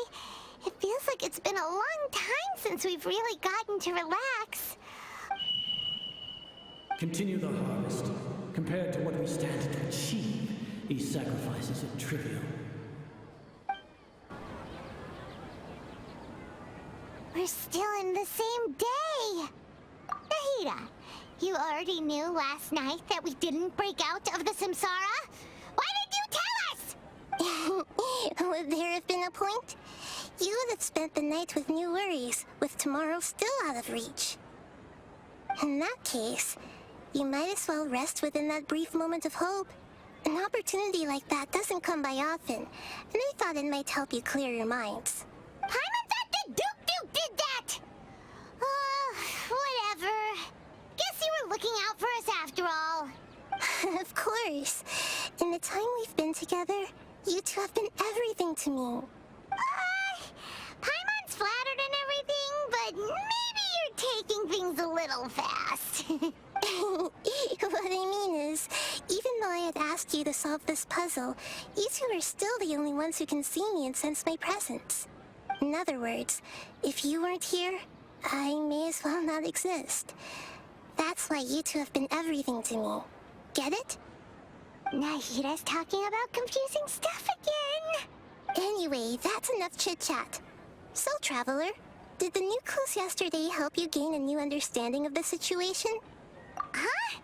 it feels like it's been a long time since we've really gotten to relax. Continue the harvest. Compared to what we stand to achieve, these sacrifices are trivial. We're still in the same day. Nahida, you already knew last night that we didn't break out of the Samsara? Why did you tell us? Would there have been a point? You would have spent the night with new worries, with tomorrow still out of reach. In that case, you might as well rest within that brief moment of hope. An opportunity like that doesn't come by often, and I thought it might help you clear your minds. Paimon thought the Duke did that! looking out for us after all. Of course. In the time we've been together, you two have been everything to me. Paimon's flattered and everything, but maybe you're taking things a little fast. What I mean is, even though I had asked you to solve this puzzle, you two are still the only ones who can see me and sense my presence. In other words, if you weren't here, I may as well not exist. That's why you two have been everything to me. Get it? Nahira's talking about confusing stuff again. Anyway, that's enough chit-chat. So, Traveler, did the new clues yesterday help you gain a new understanding of the situation? Huh?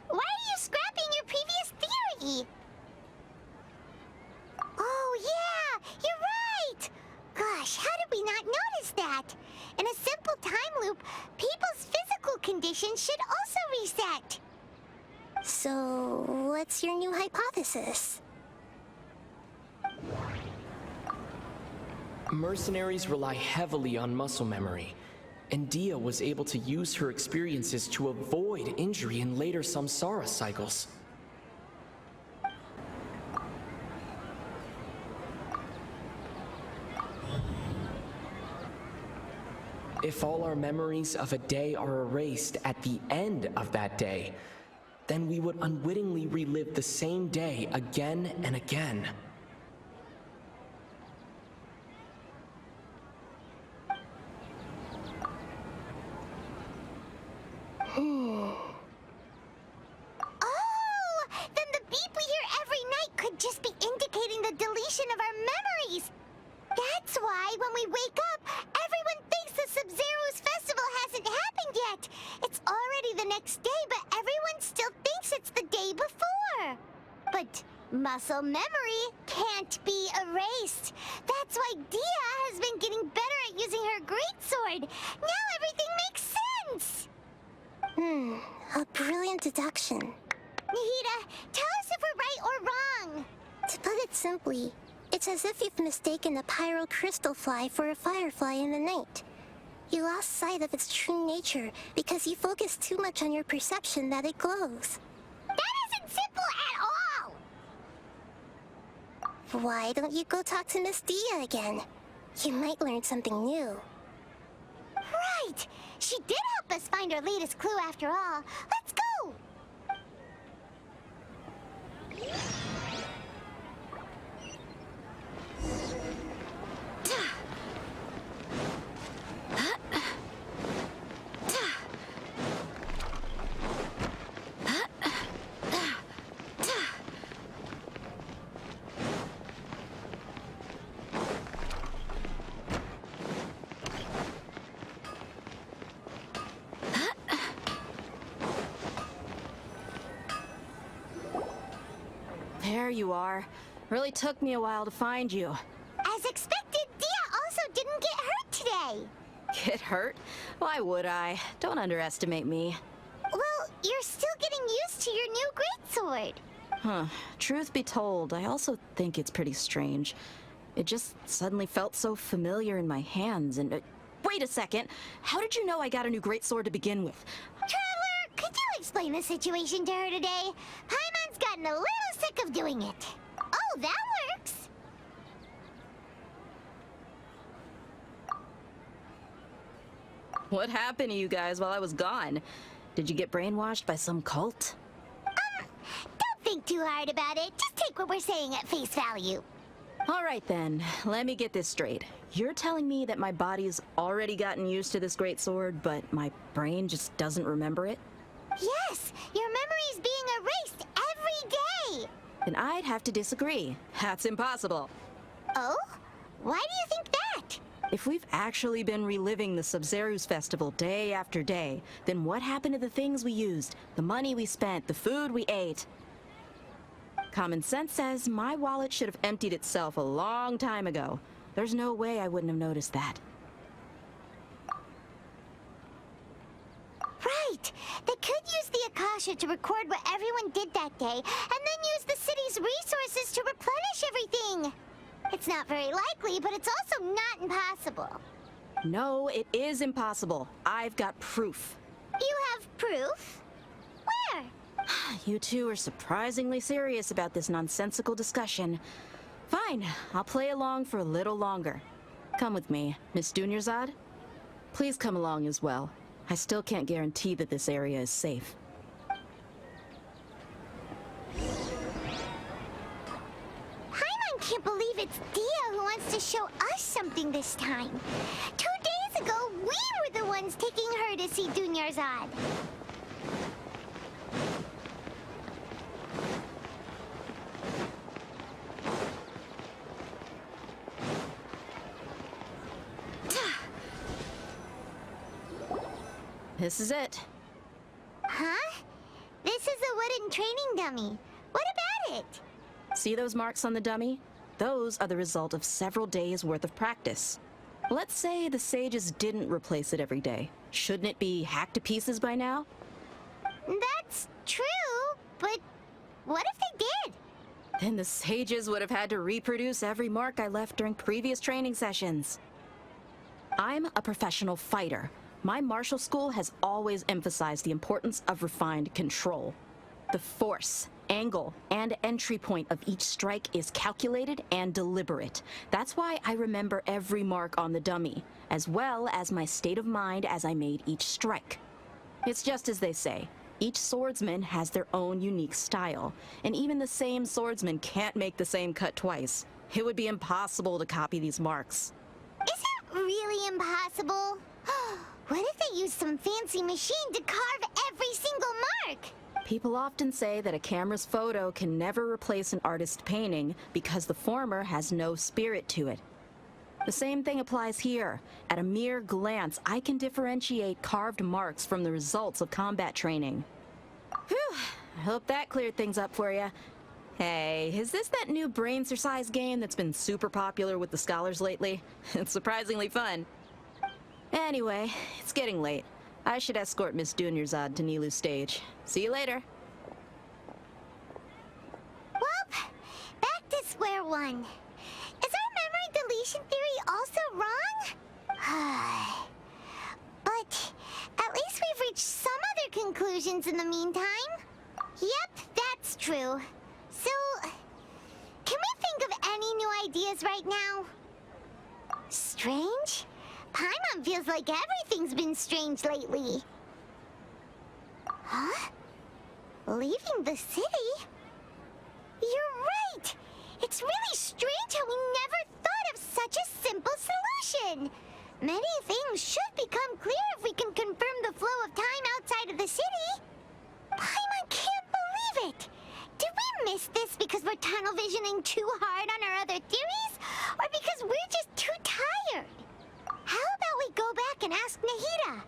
Why are you scrapping your previous theory? Oh, yeah! You're right! Gosh, how did we not notice that? In a simple time loop, people's physical conditions should also reset. So, what's your new hypothesis? Mercenaries rely heavily on muscle memory, and Dia was able to use her experiences to avoid injury in later samsara cycles. If all our memories of a day are erased at the end of that day, then we would unwittingly relive the same day again and again. Oh! Then the beep we hear every night could just be indicating the deletion of our memories. That's why when we wake up, everyone thinks the Sabzeruz festival hasn't happened yet. It's already the next day, but everyone still thinks it's the day before. But muscle memory can't be erased. That's why Dia has been getting better at using her greatsword. Now everything makes sense. A brilliant deduction. Nahida, tell us if we're right or wrong. To put it simply, it's as if you've mistaken a pyro crystal fly for a firefly in the night. You lost sight of its true nature because you focused too much on your perception that it glows. That isn't simple at all! Why don't you go talk to Miss Dia again? You might learn something new. Right! She did help us find our latest clue after all. Let's go! There you are. Really took me a while to find you. As expected, Dia also didn't get hurt today. Get hurt? Why would I? Don't underestimate me. Well, you're still getting used to your new greatsword. Huh. Truth be told, I also think it's pretty strange. It just suddenly felt so familiar in my hands and... wait a second! How did you know I got a new greatsword to begin with? Traveler, could you explain the situation to her today? Paimon's gotten a little sick of doing it. Oh, that works! What happened to you guys while I was gone? Did you get brainwashed by some cult? Don't think too hard about it. Just take what we're saying at face value. All right then, let me get this straight. You're telling me that my body's already gotten used to this greatsword, but my brain just doesn't remember it? Yes, your memory's being erased every day. Then I'd have to disagree. That's impossible. Oh? Why do you think that? If we've actually been reliving the Sabzeruz festival day after day, then what happened to the things we used, the money we spent, the food we ate? Common sense says my wallet should have emptied itself a long time ago. There's no way I wouldn't have noticed that. Right! They could use the Akasha to record what everyone did that day, and then use the city's resources to replenish everything! It's not very likely, but it's also not impossible. No, it is impossible. I've got proof. You have proof? You two are surprisingly serious about this nonsensical discussion. Fine, I'll play along for a little longer. Come with me, Miss Dunyarzad. Please come along as well. I still can't guarantee that this area is safe. Paimon can't believe it's Dia who wants to show us something this time. 2 days ago, we were the ones taking her to see Dunyarzad. This is it. Huh? This is a wooden training dummy. What about it? See those marks on the dummy? Those are the result of several days' worth of practice. Let's say the sages didn't replace it every day. Shouldn't it be hacked to pieces by now? That's true, but what if they did? Then the sages would have had to reproduce every mark I left during previous training sessions. I'm a professional fighter. My martial school has always emphasized the importance of refined control. The force, angle, and entry point of each strike is calculated and deliberate. That's why I remember every mark on the dummy, as well as my state of mind as I made each strike. It's just as they say, each swordsman has their own unique style, and even the same swordsman can't make the same cut twice. It would be impossible to copy these marks. Is it really impossible? What if they use some fancy machine to carve every single mark? People often say that a camera's photo can never replace an artist's painting because the former has no spirit to it. The same thing applies here. At a mere glance, I can differentiate carved marks from the results of combat training. Whew, I hope that cleared things up for you. Hey, is this that new brain exercise game that's been super popular with the scholars lately? It's surprisingly fun. Anyway, it's getting late. I should escort Miss Dunyarzad to Nilu's stage. See you later. Well, back to square one. Is our memory deletion theory also wrong? But at least we've reached some other conclusions in the meantime. Yep, that's true. So, can we think of any new ideas right now? Strange? Paimon feels like everything's been strange lately. Huh? Leaving the city? You're right! It's really strange how we never thought of such a simple solution! Many things should become clear if we can confirm the flow of time outside of the city. Paimon can't believe it! Did we miss this because we're tunnel visioning too hard on our other theories? Or because we're just too tired? How about we go back and ask Nahida?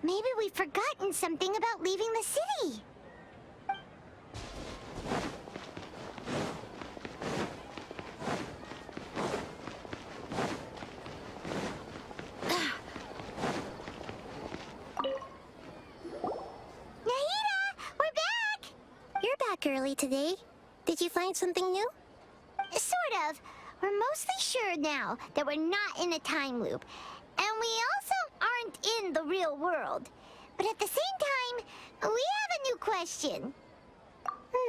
Maybe we've forgotten something about leaving the city. Nahida, we're back! You're back early today. Did you find something new? Sort of. We're mostly sure now that we're not in a time loop. And we also aren't in the real world. But at the same time, we have a new question.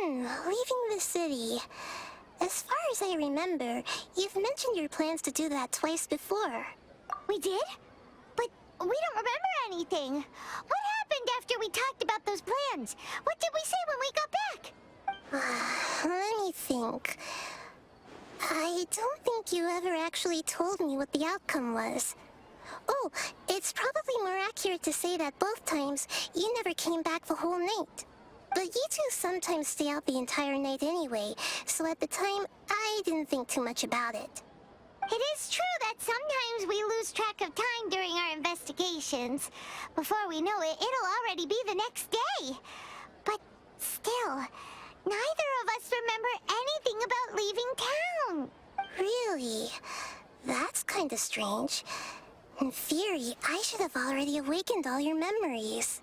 Leaving the city. As far as I remember, you've mentioned your plans to do that twice before. We did? But we don't remember anything. What happened after we talked about those plans? What did we say when we got back? Let me think. I don't think you ever actually told me what the outcome was. Oh, it's probably more accurate to say that both times you never came back the whole night. But you two sometimes stay out the entire night anyway, so at the time, I didn't think too much about it. It is true that sometimes we lose track of time during our investigations. Before we know it, it'll already be the next day. But still, neither of us remember anything about leaving town. Really? That's kinda strange. In theory, I should have already awakened all your memories.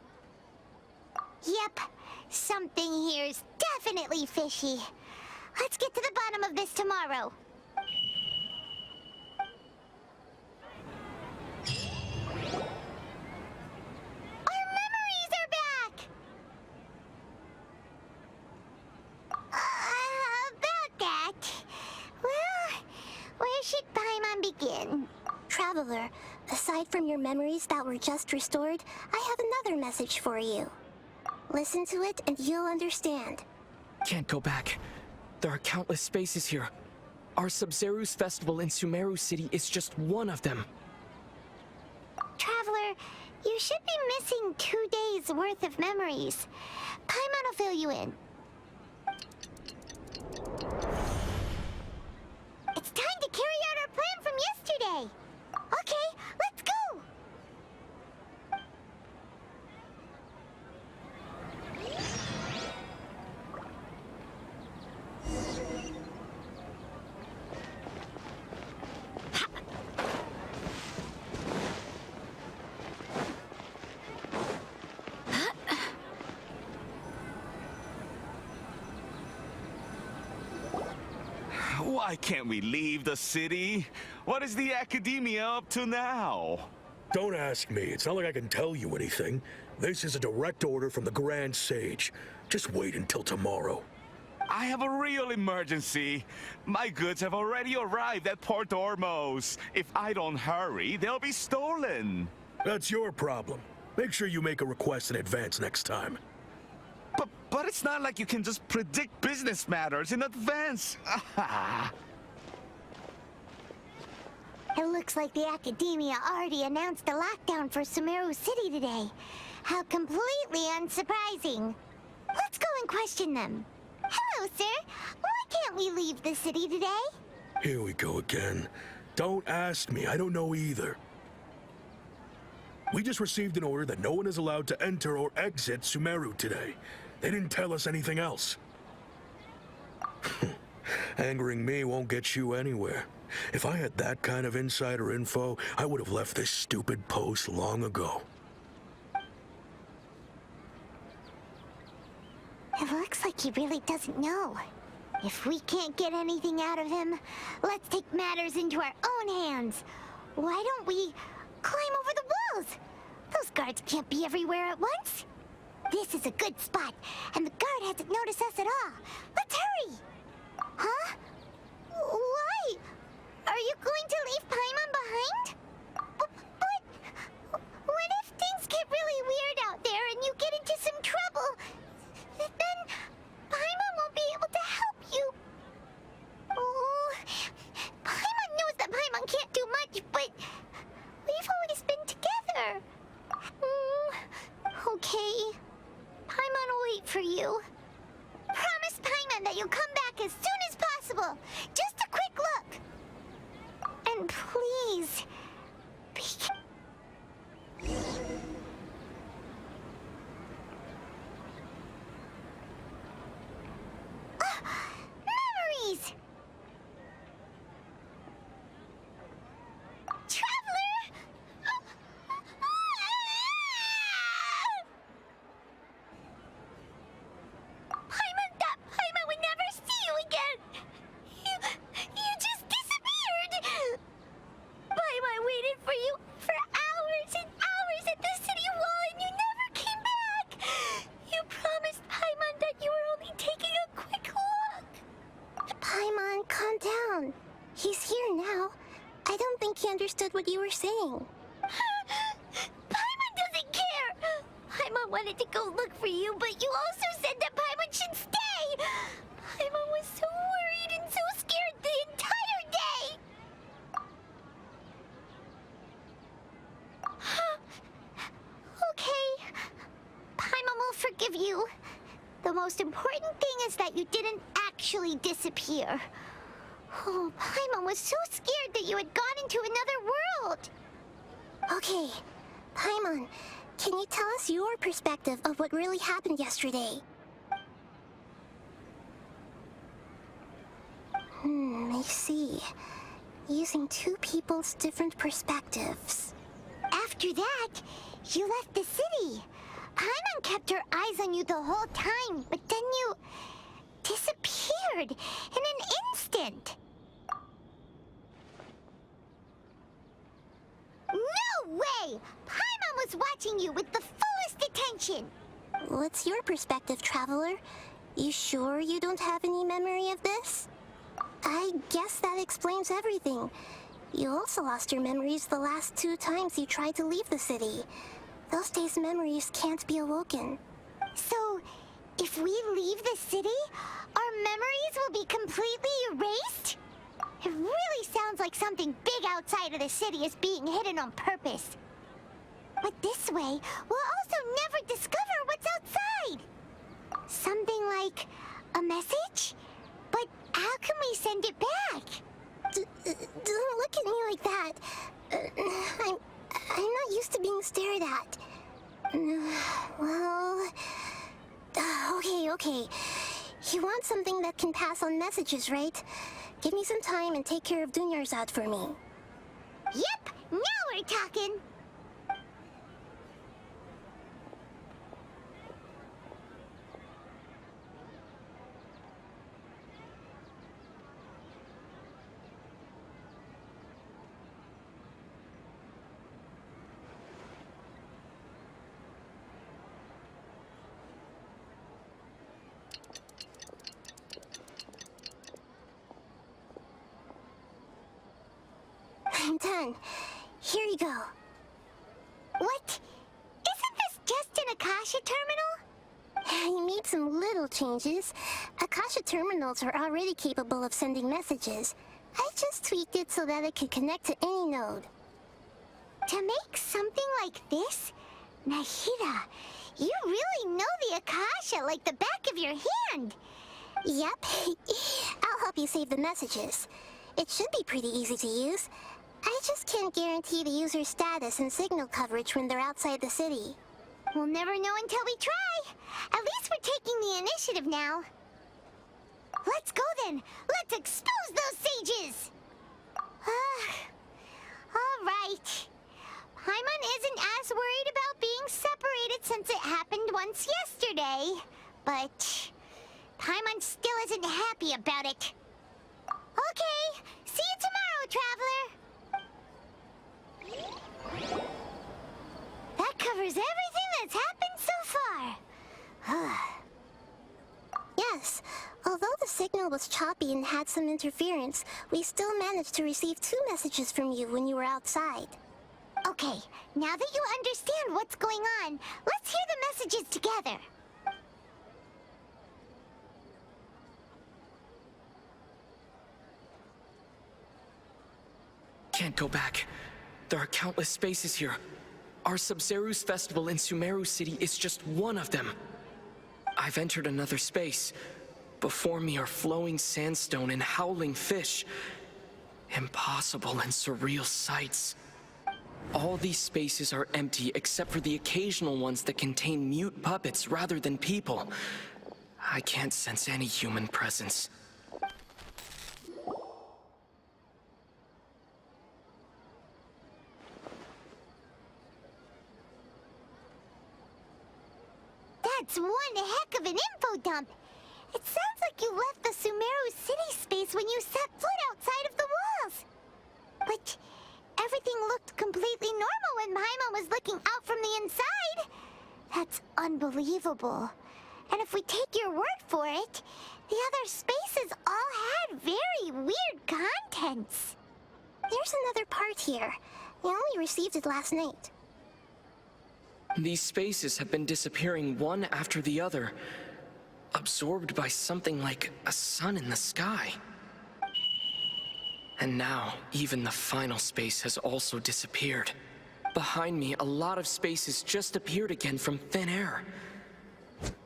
Yep, something here's definitely fishy. Let's get to the bottom of this tomorrow. Our memories are back! Traveler, aside from your memories that were just restored, I have another message for you. Listen to it and you'll understand. Can't go back. There are countless spaces here. Our Sabzeruz festival in Sumeru City is just one of them. Traveler, you should be missing 2 days worth of memories. Paimon will fill you in. It's time to carry out our plan from yesterday. Okay, let's go. Why can't we leave the city? What is the Academia up to now? Don't ask me. It's not like I can tell you anything. This is a direct order from the Grand Sage. Just wait until tomorrow. I have a real emergency. My goods have already arrived at Port Ormos. If I don't hurry, they'll be stolen. That's your problem. Make sure you make a request in advance next time. But it's not like you can just predict business matters in advance. It looks like the Academia already announced a lockdown for Sumeru City today. How completely unsurprising. Let's go and question them. Hello, sir. Why can't we leave the city today? Here we go again. Don't ask me. I don't know either. We just received an order that no one is allowed to enter or exit Sumeru today. They didn't tell us anything else. Angering me won't get you anywhere. If I had that kind of insider info, I would have left this stupid post long ago. It looks like he really doesn't know. If we can't get anything out of him, let's take matters into our own hands. Why don't we climb over the walls? Those guards can't be everywhere at once. This is a good spot, and the guard hasn't noticed us at all. Let's hurry! Huh? Why? Are you going to leave Paimon behind? But what if things get really weird out there and you get into some trouble? Then Paimon won't be able to help you. Oh, Paimon knows that Paimon can't do much, but we've always been together. Okay. Paimon will wait for you. Promise Paimon that you'll come back as soon as possible. Just a quick look. And please, be memories! Traveler! Paimon would never see you again! You just disappeared! Paimon waited for you for hours and hours at the city wall and you never came back! You promised Paimon that you were only taking a quick look! Paimon, calm down. He's here now. I don't think he understood what you were saying. Paimon doesn't care! Paimon wanted to go look for you, but you also said that Paimon should stay! Paimon was so worried and so scared the entire day! Okay. Paimon will forgive you. The most important thing is that you didn't actually disappear. Oh, Paimon was so scared that you had gone into another world! Okay, Paimon, can you tell us your perspective of what really happened yesterday? I see. Using two people's different perspectives. After that, you left the city. Paimon kept her eyes on you the whole time, but then you disappeared in an instant. No way! Paimon was watching you with the fullest attention. What's your perspective, Traveler? You sure you don't have any memory of this? I guess that explains everything. You also lost your memories the last 2 times you tried to leave the city. Those days' memories can't be awoken. So, if we leave the city, our memories will be completely erased? It really sounds like something big outside of the city is being hidden on purpose. But this way, we'll also never discover what's outside. Something like a message? But how can we send it back? Don't look at me like that. I'm not used to being stared at. Well... Okay. You want something that can pass on messages, right? Give me some time and take care of Dunyarzad for me. Yep, now we're talking. I'm done. Here you go. What? Isn't this just an Akasha terminal? You made some little changes. Akasha terminals are already capable of sending messages. I just tweaked it so that it could connect to any node. To make something like this? Nahida, you really know the Akasha like the back of your hand. Yep. I'll help you save the messages. It should be pretty easy to use. I just can't guarantee the user's status and signal coverage when they're outside the city. We'll never know until we try. At least we're taking the initiative now. Let's go then. Let's expose those sages. All right. Paimon isn't as worried about being separated since it happened once yesterday. But Paimon still isn't happy about it. Okay. See you tomorrow, Traveler. That covers everything that's happened so far. Yes, although the signal was choppy and had some interference, we still managed to receive 2 messages from you when you were outside. Okay, now that you understand what's going on, let's hear the messages together. Can't go back. There are countless spaces here. Our Sabzeruz festival in Sumeru City is just one of them. I've entered another space. Before me are flowing sandstone and howling fish. Impossible and surreal sights. All these spaces are empty except for the occasional ones that contain mute puppets rather than people. I can't sense any human presence. That's one heck of an info dump. It sounds like you left the Sumeru city space when you set foot outside of the walls. But everything looked completely normal when Paimon was looking out from the inside. That's unbelievable. And if we take your word for it, the other spaces all had very weird contents. There's another part here. I only received it last night. These spaces have been disappearing one after the other, absorbed by something like a sun in the sky. And now, even the final space has also disappeared. Behind me, a lot of spaces just appeared again from thin air.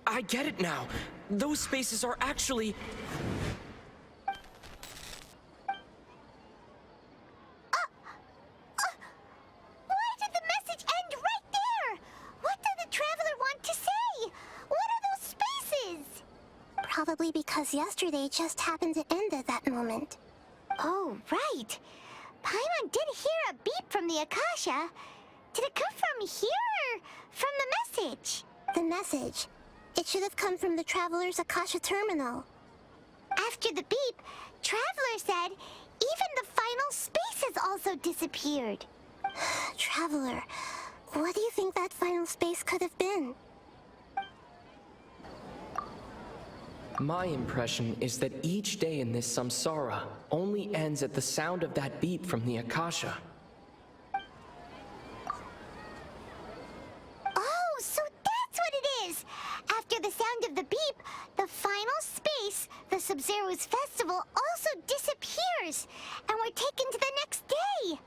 I get it now. Those spaces are actually... Why did the message end right there? What did the Traveler want to say? What are those spaces? Probably because yesterday just happened to end at that moment. Oh, right. Paimon did hear a beep from the Akasha. Did it come from here or from the message? The message. It should have come from the Traveler's Akasha terminal. After the beep, Traveler said even the final spaces also disappeared. Traveler, what do you think that final space could have been? My impression is that each day in this samsara only ends at the sound of that beep from the Akasha. Oh, so that's what it is! After the sound of the beep, the final space, the Sabzeruz Festival, also disappears, and we're taken to the next day!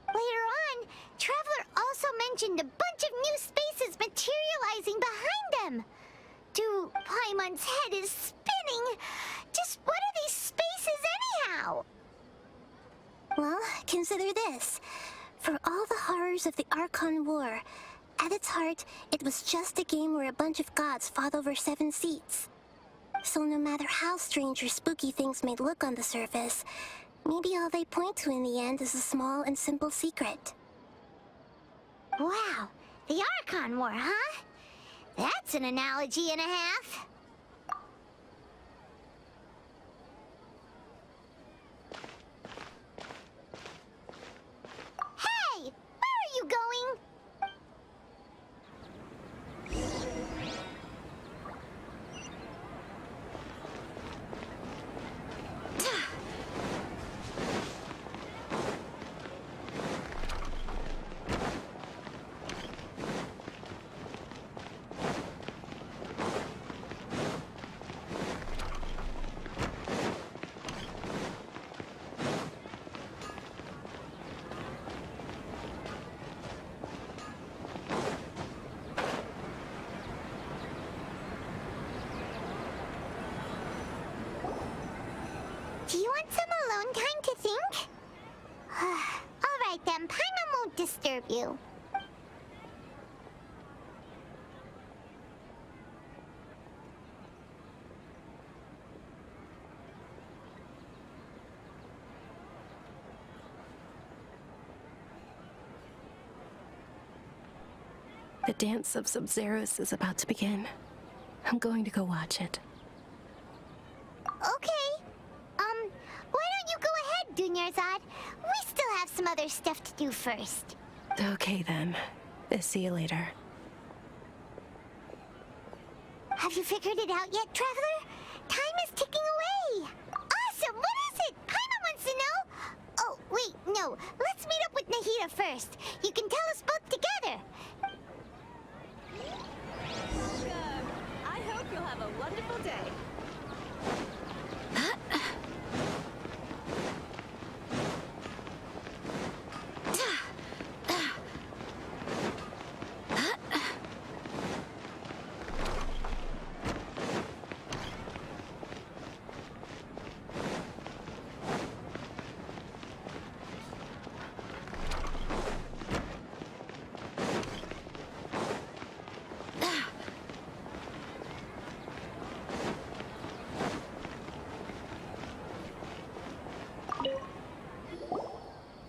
Later on, Traveler also mentioned a bunch of new spaces materializing behind them. Dude, Paimon's head is spinning. Just what are these spaces anyhow? Well, consider this. For all the horrors of the Archon War, at its heart, it was just a game where a bunch of gods fought over 7 seats. So no matter how strange or spooky things may look on the surface, maybe all they point to in the end is a small and simple secret. Wow, the Archon War, huh? That's an analogy and a half. Hey! Where are you going? Do you want some alone time to think? Alright then, Paimon won't disturb you. The dance of Sabzeruz is about to begin. I'm going to go watch it. Okay. Why don't you go ahead, Dunyarzad? We still have some other stuff to do first. Okay then. See you later. Have you figured it out yet, Traveler? Time is ticking away. Awesome! What is it? Paimon wants to know. Oh, wait, no. Let's meet up with Nahida first. You can tell us both together. I hope you'll have a wonderful day.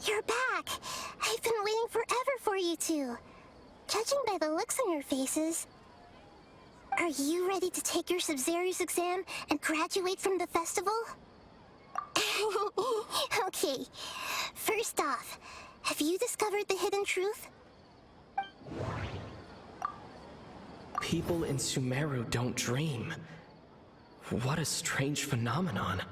You're back! I've been waiting forever for you two. Judging by the looks on your faces, are you ready to take your Sabzeruz exam and graduate from the festival? Okay, first off, have you discovered the hidden truth? People in Sumeru don't dream. What a strange phenomenon.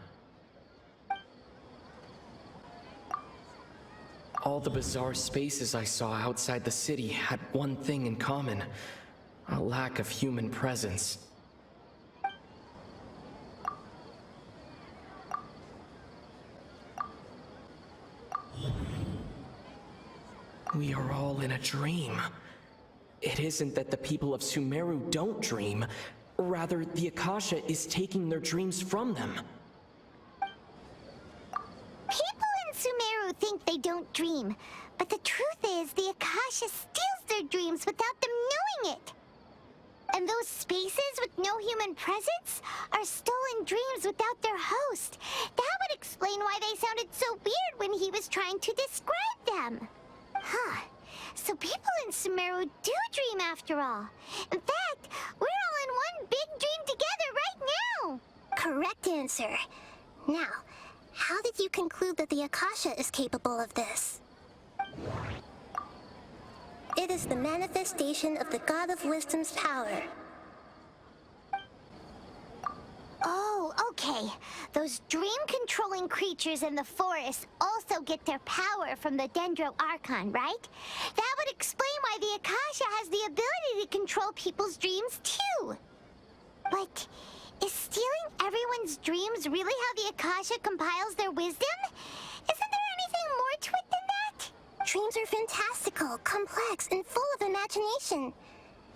All the bizarre spaces I saw outside the city had one thing in common: a lack of human presence. We are all in a dream. It isn't that the people of Sumeru don't dream, rather the Akasha is taking their dreams from them. People in Sumeru think they don't dream, but the truth is the Akasha steals their dreams without them knowing it. And those spaces with no human presence are stolen dreams without their host. That would explain why they sounded so weird when he was trying to describe them. Huh. So people in Sumeru do dream after all. In fact, we're all in one big dream together right now. Correct answer. Now, how did you conclude that the Akasha is capable of this? It is the manifestation of the God of Wisdom's power. those dream-controlling creatures in the forest also get their power from the Dendro Archon, right? That would explain why the Akasha has the ability to control people's dreams, too. But is stealing everyone's dreams really how the Akasha compiles their wisdom? Isn't there anything more to it than that? Dreams are fantastical, complex, and full of imagination.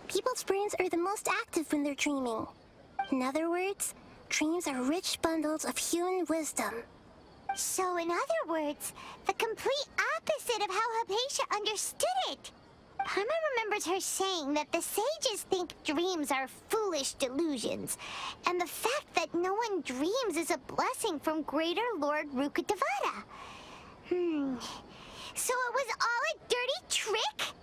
People's brains are the most active when they're dreaming. In other words, dreams are rich bundles of human wisdom. So in other words, the complete opposite of how Hypatia understood it. Paimon remembers her saying that the sages think dreams are foolish delusions, and the fact that no one dreams is a blessing from Greater Lord Rukkhadevata. So it was all a dirty trick?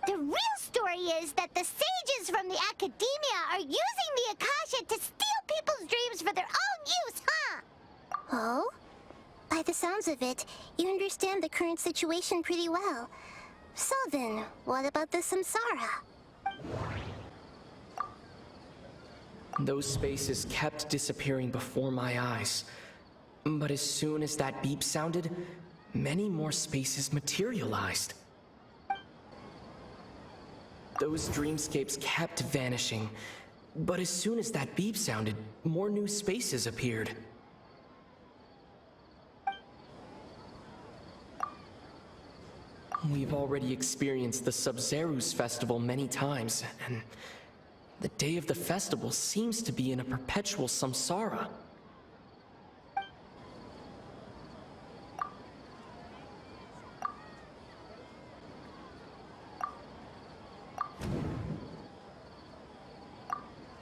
The real story is that the sages from the Academia are using the Akasha to steal people's dreams for their own use, huh? Oh? By the sounds of it, you understand the current situation pretty well. So then, what about the Samsara? Those spaces kept disappearing before my eyes. But as soon as that beep sounded, many more spaces materialized. Those dreamscapes kept vanishing, but as soon as that beep sounded, more new spaces appeared. We've already experienced the Sabzeruz festival many times, and the day of the festival seems to be in a perpetual samsara.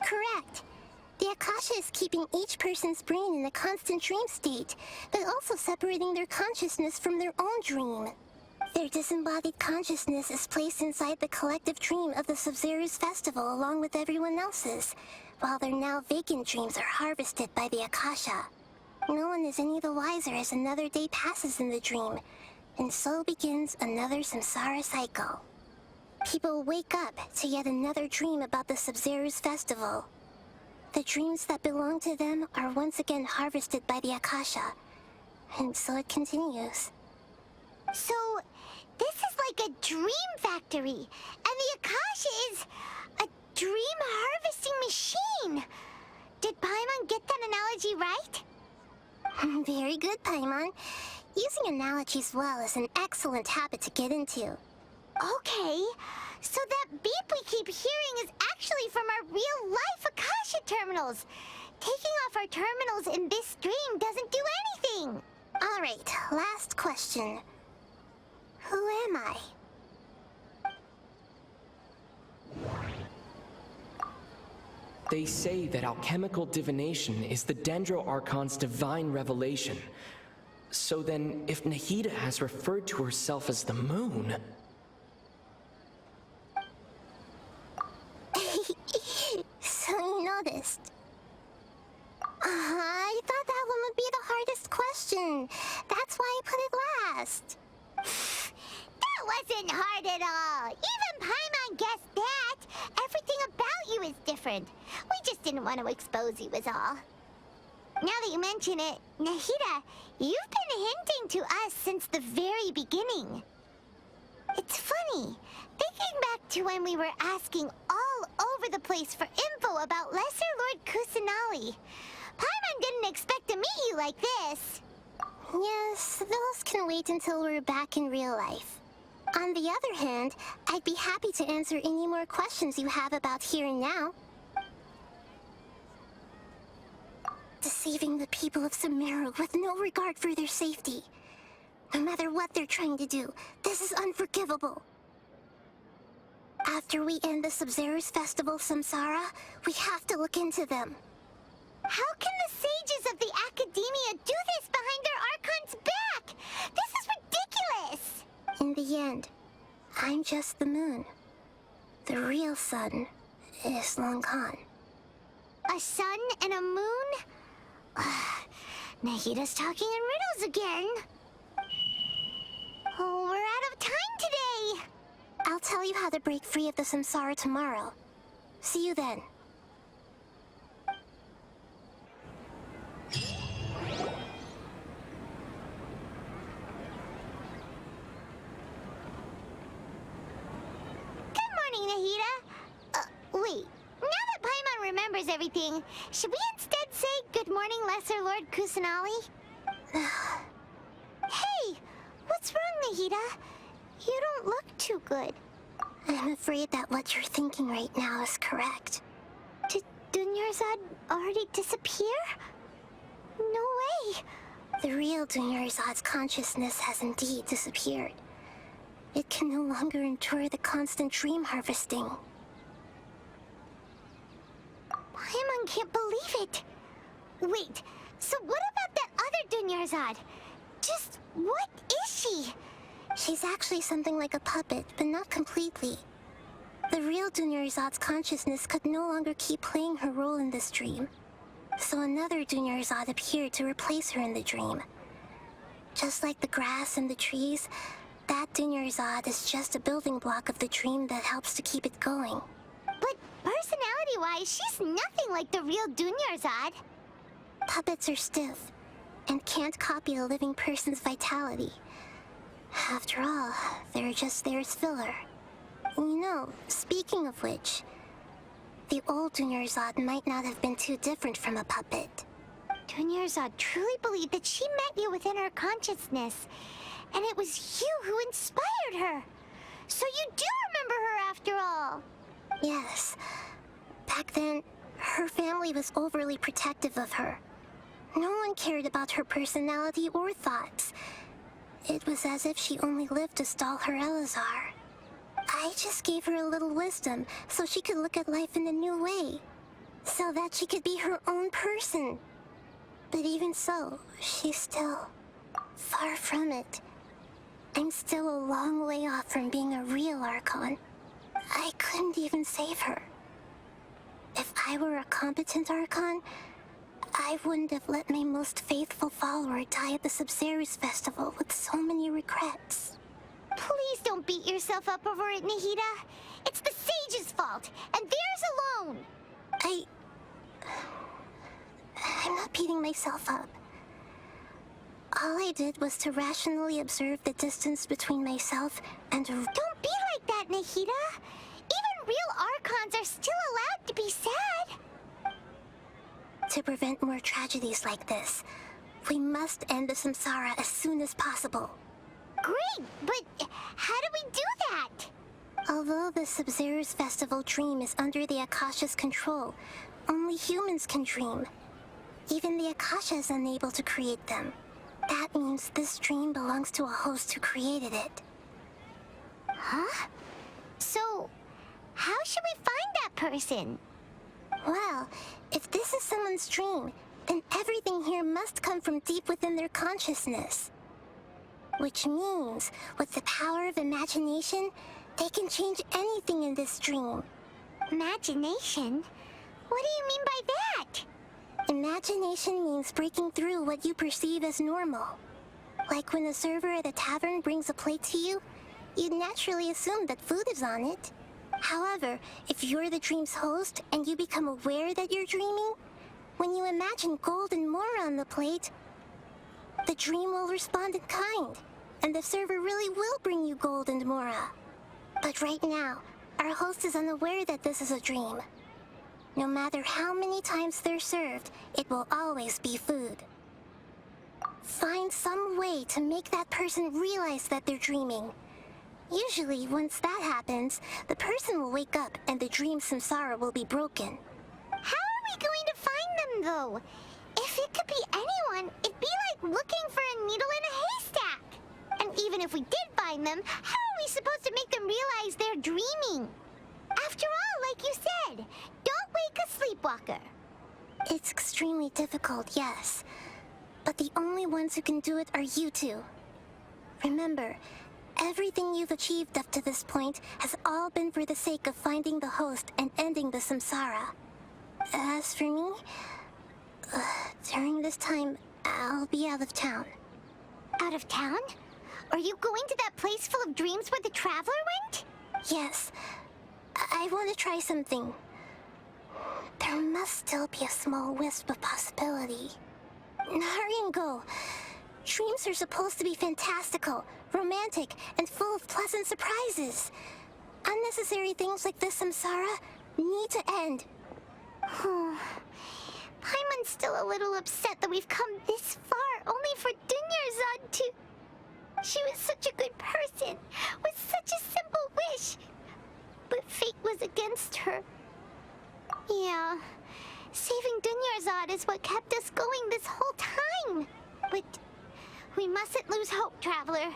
Correct. The Akasha is keeping each person's brain in a constant dream state, but also separating their consciousness from their own dream. Their disembodied consciousness is placed inside the collective dream of the Sabzeruz festival along with everyone else's, while their now vacant dreams are harvested by the Akasha. No one is any the wiser as another day passes in the dream, and so begins another samsara cycle. People wake up to yet another dream about the Sabzeruz festival. The dreams that belong to them are once again harvested by the Akasha, and so it continues. So, this is like a dream factory, and the Akasha is a dream harvesting machine. Did Paimon get that analogy right? Very good, Paimon. Using analogies well is an excellent habit to get into. Okay, so that beep we keep hearing is actually from our real-life Akasha terminals. Taking off our terminals in this dream doesn't do anything. All right, last question. Who am I? They say that alchemical divination is the Dendro Archon's divine revelation. So then, if Nahida has referred to herself as the moon... So you noticed. I thought that one would be the hardest question. That's why I put it last. That wasn't hard at all. Even Paimon guessed that. Everything about you is different. We just didn't want to expose you is all. Now that you mention it, Nahida, you've been hinting to us since the very beginning. It's funny, thinking back to when we were asking all over the place for info about Lesser Lord Kusanali. Paimon didn't expect to meet you like this. Yes, those can wait until we're back in real life. On the other hand, I'd be happy to answer any more questions you have about here and now. Deceiving the people of Sumeru with no regard for their safety. No matter what they're trying to do, this is unforgivable. After we end the Sabzeruz Festival Samsara, we have to look into them. How can the sages of the Academia do this behind their Archon's back? This is ridiculous! In the end, I'm just the moon. The real sun is long gone. A sun and a moon? Nahida's talking in riddles again. Oh, we're out of time today! I'll tell you how to break free of the samsara tomorrow. See you then. remembers everything. Should we instead say good morning, Lesser Lord Kusanali? Hey! What's wrong, Nahida? You don't look too good. I'm afraid that what you're thinking right now is correct. Did Dunyarzad already disappear? No way! The real Dunyarzad's consciousness has indeed disappeared. It can no longer endure the constant dream harvesting. Paimon can't believe it! Wait, so what about that other Dunyarzad? Just what is she? She's actually something like a puppet, but not completely. The real Dunyarzad's consciousness could no longer keep playing her role in this dream. So another Dunyarzad appeared to replace her in the dream. Just like the grass and the trees, that Dunyarzad is just a building block of the dream that helps to keep it going. But personality-wise, she's nothing like the real Dunyarzad. Puppets are stiff, and can't copy a living person's vitality. After all, they're just there as filler. You know, speaking of which, the old Dunyarzad might not have been too different from a puppet. Dunyarzad truly believed that she met you within her consciousness, and it was you who inspired her. So you do remember her after all. Yes. Back then, her family was overly protective of her. No one cared about her personality or thoughts. It was as if she only lived to stall her Elazar. I just gave her a little wisdom so she could look at life in a new way. So that she could be her own person. But even so, she's still far from it. I'm still a long way off from being a real Archon. I couldn't even save her. If I were a competent Archon, I wouldn't have let my most faithful follower die at the Sabzeruz festival with so many regrets. Please don't beat yourself up over it, Nahida. It's the sage's fault, and theirs alone. I'm not beating myself up. All I did was to rationally observe the distance between myself and... Don't be like that, Nahida. Even real Archons are still allowed to be sad. To prevent more tragedies like this, we must end the samsara as soon as possible. Great, but how do we do that? Although the Sabzeruz festival dream is under the Akasha's control, only humans can dream. Even the Akasha is unable to create them. That means this dream belongs to a host who created it. Huh? So, how should we find that person? Well, if this is someone's dream, then everything here must come from deep within their consciousness. Which means, with the power of imagination, they can change anything in this dream. Imagination? What do you mean by that? Imagination means breaking through what you perceive as normal. Like when a server at a tavern brings a plate to you, you'd naturally assume that food is on it. However, if you're the dream's host and you become aware that you're dreaming, when you imagine gold and more on the plate, the dream will respond in kind, and the server really will bring you gold and mora. But right now, our host is unaware that this is a dream. No matter how many times they're served, it will always be food. Find some way to make that person realize that they're dreaming. Usually, once that happens, the person will wake up and the dream samsara will be broken. How are we going to find them, though? If it could be anyone, it'd be like looking for a needle in a haystack. And even if we did find them, how are we supposed to make them realize they're dreaming? After all, like you said, don't wake a sleepwalker. It's extremely difficult, yes. But the only ones who can do it are you two. Remember, everything you've achieved up to this point has all been for the sake of finding the host and ending the samsara. As for me, during this time, I'll be out of town. Out of town? Are you going to that place full of dreams where the Traveler went? Yes. I want to try something. There must still be a small wisp of possibility. Hurry and go. Dreams are supposed to be fantastical, romantic, and full of pleasant surprises. Unnecessary things like this samsara need to end. Paimon's still a little upset that we've come this far, only for Dunyarzad to... She was such a good person, with such a simple wish. But fate was against her. Yeah, saving Dunyarzad is what kept us going this whole time. But we mustn't lose hope, Traveler.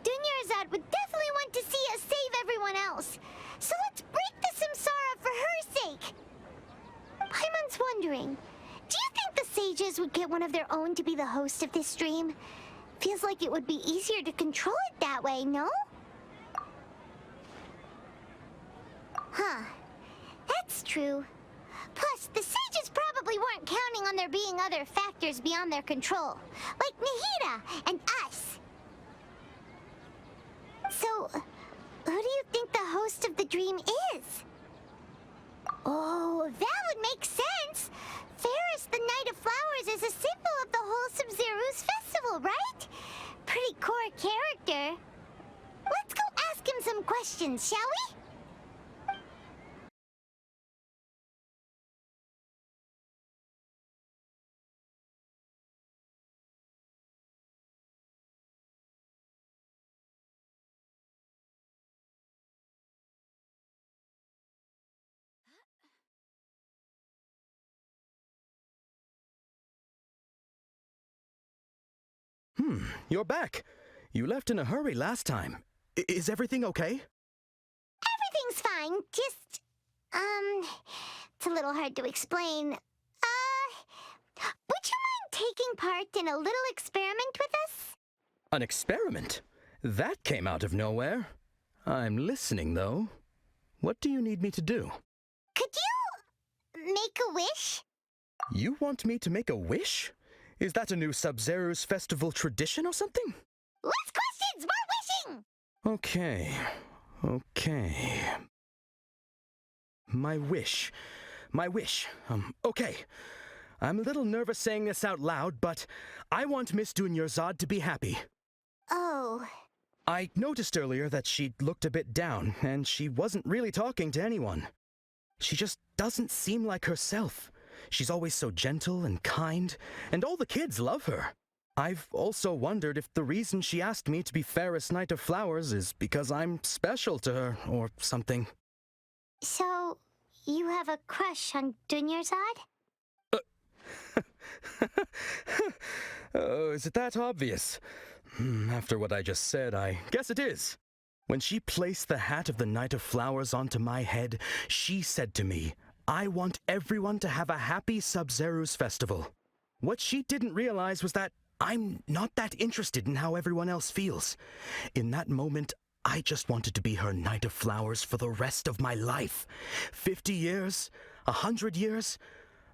Dunyarzad would definitely want to see us save everyone else. So let's break the samsara for her sake. Paimon's wondering, do you think the sages would get one of their own to be the host of this stream? Feels like it would be easier to control it that way, no? Huh. That's true. Plus, the sages probably weren't counting on there being other factors beyond their control, like Nahida and us. So, who do you think the host of the dream is? Oh, that would make sense. Ferris, the Knight of Flowers, is a symbol of the whole Sabzeruz festival, right? Pretty core character. Let's go ask him some questions, shall we? You're back. You left in a hurry last time. Is everything okay? Everything's fine, just... it's a little hard to explain. Would you mind taking part in a little experiment with us? An experiment? That came out of nowhere. I'm listening, though. What do you need me to do? Could you... make a wish? You want me to make a wish? Is that a new Sabzeruz festival tradition or something? Less questions, more wishing! Okay. My wish. Okay. I'm a little nervous saying this out loud, but I want Miss Dunyarzad to be happy. Oh. I noticed earlier that she looked a bit down, and she wasn't really talking to anyone. She just doesn't seem like herself. She's always so gentle and kind, and all the kids love her. I've also wondered if the reason she asked me to be Ferris Knight of Flowers is because I'm special to her, or something. So, you have a crush on Dunyarzad? Oh, is it that obvious? After what I just said, I guess it is. When she placed the hat of the Knight of Flowers onto my head, she said to me, I want everyone to have a happy Sabzeruz festival. What she didn't realize was that I'm not that interested in how everyone else feels. In that moment, I just wanted to be her Knight of Flowers for the rest of my life. 50 years? 100 years?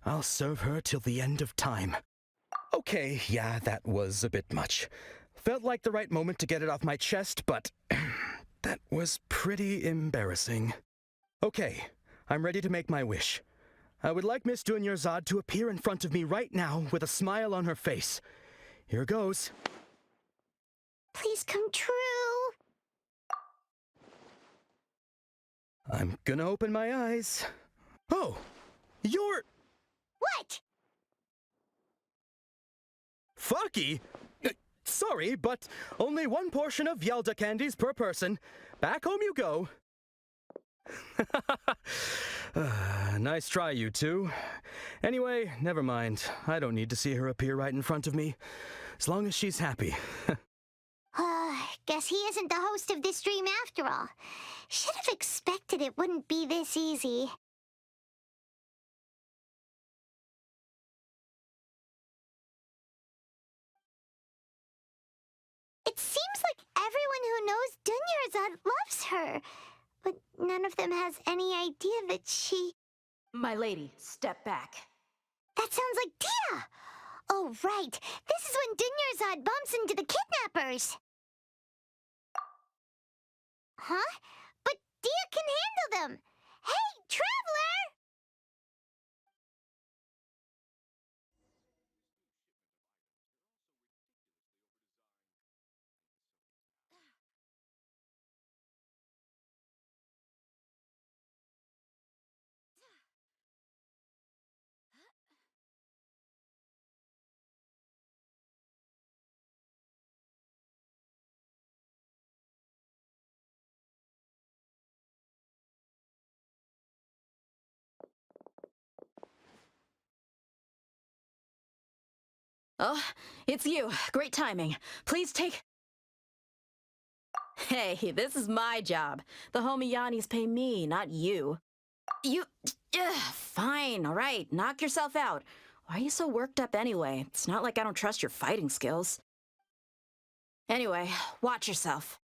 I'll serve her till the end of time. Okay, yeah, that was a bit much. Felt like the right moment to get it off my chest, but that was pretty embarrassing. Okay, I'm ready to make my wish. I would like Miss Dunyarzad to appear in front of me right now with a smile on her face. Here goes. Please come true. I'm gonna open my eyes. Oh, you're... What? Fucky? Sorry, but only one portion of Yalda candies per person. Back home you go. Nice try, you two. Anyway, never mind. I don't need to see her appear right in front of me. As long as she's happy. Guess he isn't the host of this dream after all. Should have expected it wouldn't be this easy. It seems like everyone who knows Dunyarzad loves her, but none of them has any idea that she... My lady, step back. That sounds like Dia! Oh, right. This is when Dunyarzad bumps into the kidnappers. Huh? But Dia can handle them. Hey, Traveler! Oh, it's you. Great timing. Please take... Hey, this is my job. The Homiyanis pay me, not you. You... fine, all right. Knock yourself out. Why are you so worked up anyway? It's not like I don't trust your fighting skills. Anyway, watch yourself.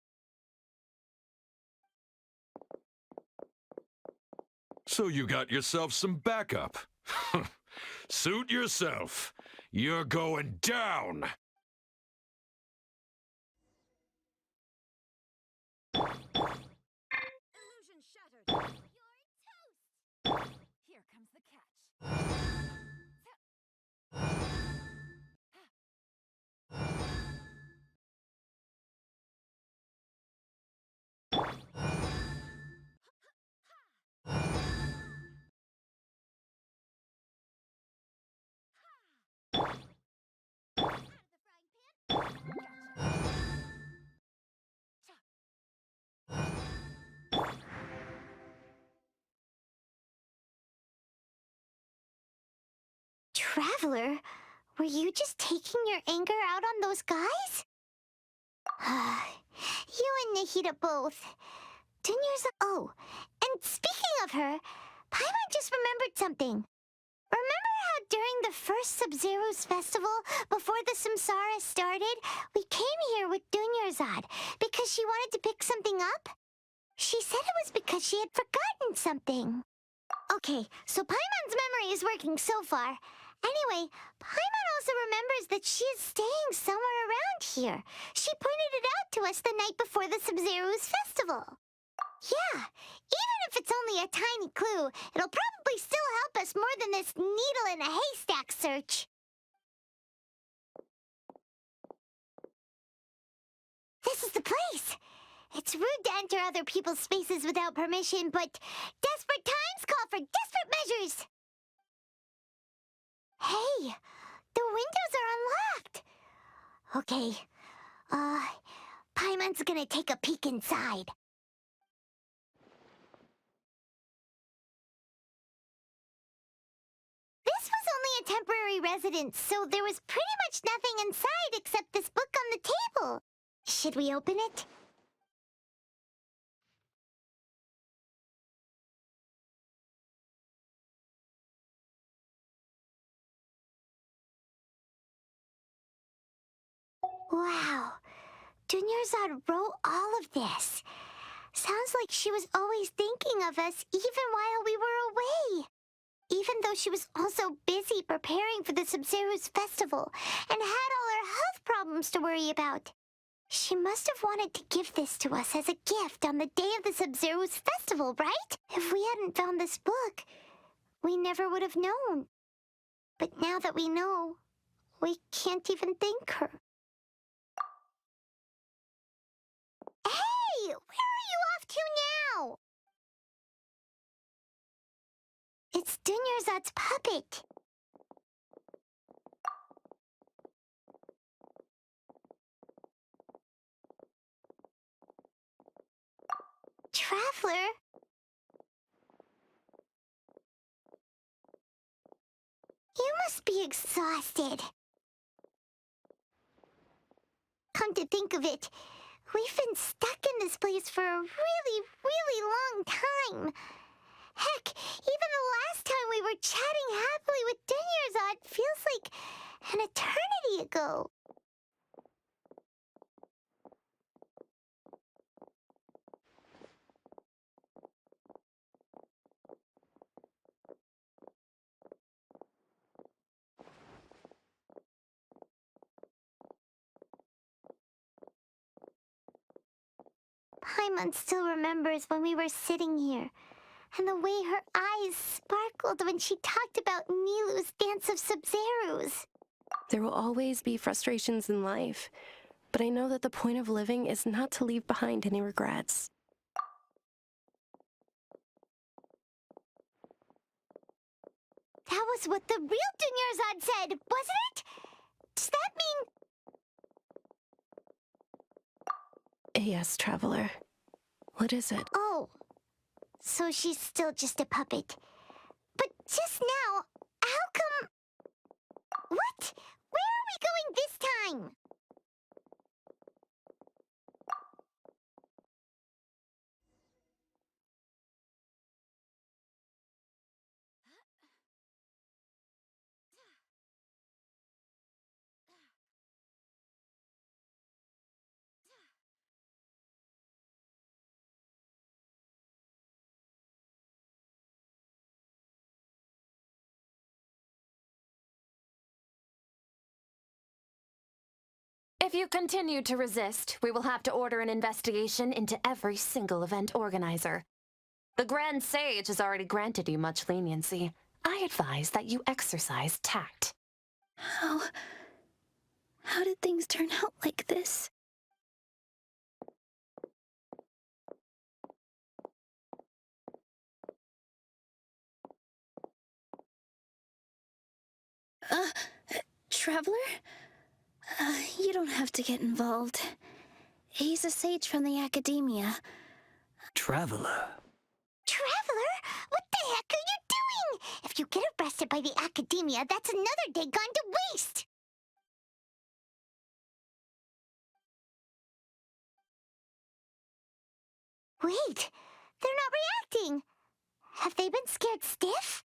So you got yourself some backup. Suit yourself. You're going down. Illusion shattered. You're toast. Here comes the catch. Traveler, were you just taking your anger out on those guys? You and Nahida both. Dunyarzad. Oh, and speaking of her, Paimon just remembered something. Remember how during the first Sabzeruz festival, before the Samsara started, we came here with Dunyarzad because she wanted to pick something up? She said it was because she had forgotten something. Okay, so Paimon's memory is working so far. Anyway, Paimon also remembers that she is staying somewhere around here. She pointed it out to us the night before the Sabzeruz festival. Yeah, even if it's only a tiny clue, it'll probably still help us more than this needle in a haystack search. This is the place. It's rude to enter other people's spaces without permission, but desperate times call for desperate measures. Hey, the windows are unlocked. Okay, Paimon's gonna take a peek inside. This was only a temporary residence, so there was pretty much nothing inside except this book on the table. Should we open it? Wow, Dunyarzad wrote all of this. Sounds like she was always thinking of us even while we were away. Even though she was also busy preparing for the Sabzeruz festival and had all her health problems to worry about. She must have wanted to give this to us as a gift on the day of the Sabzeruz festival, right? If we hadn't found this book, we never would have known. But now that we know, we can't even thank her. Hey! Where are you off to now? It's Dunyarzad's puppet. Traveler? You must be exhausted. Come to think of it, we've been stuck in this place for a really, really long time. Heck, even the last time we were chatting happily with Dunyarzad feels like an eternity ago. Paimon still remembers when we were sitting here, and the way her eyes sparkled when she talked about Nilu's Dance of Sabzeruz. There will always be frustrations in life, but I know that the point of living is not to leave behind any regrets. That was what the real Dunyarzad said, wasn't it? Does that mean... Yes, Traveler. What is it? Oh, so she's still just a puppet. But just now, how come... What? Where are we If you continue to resist, we will have to order an investigation into every single event organizer. The Grand Sage has already granted you much leniency. I advise that you exercise tact. How did things turn out like this? Traveler? You don't have to get involved. He's a sage from the academia. Traveler? Traveler? What the heck are you doing? If you get arrested by the academia, that's another day gone to waste! Wait, they're not reacting. Have they been scared stiff?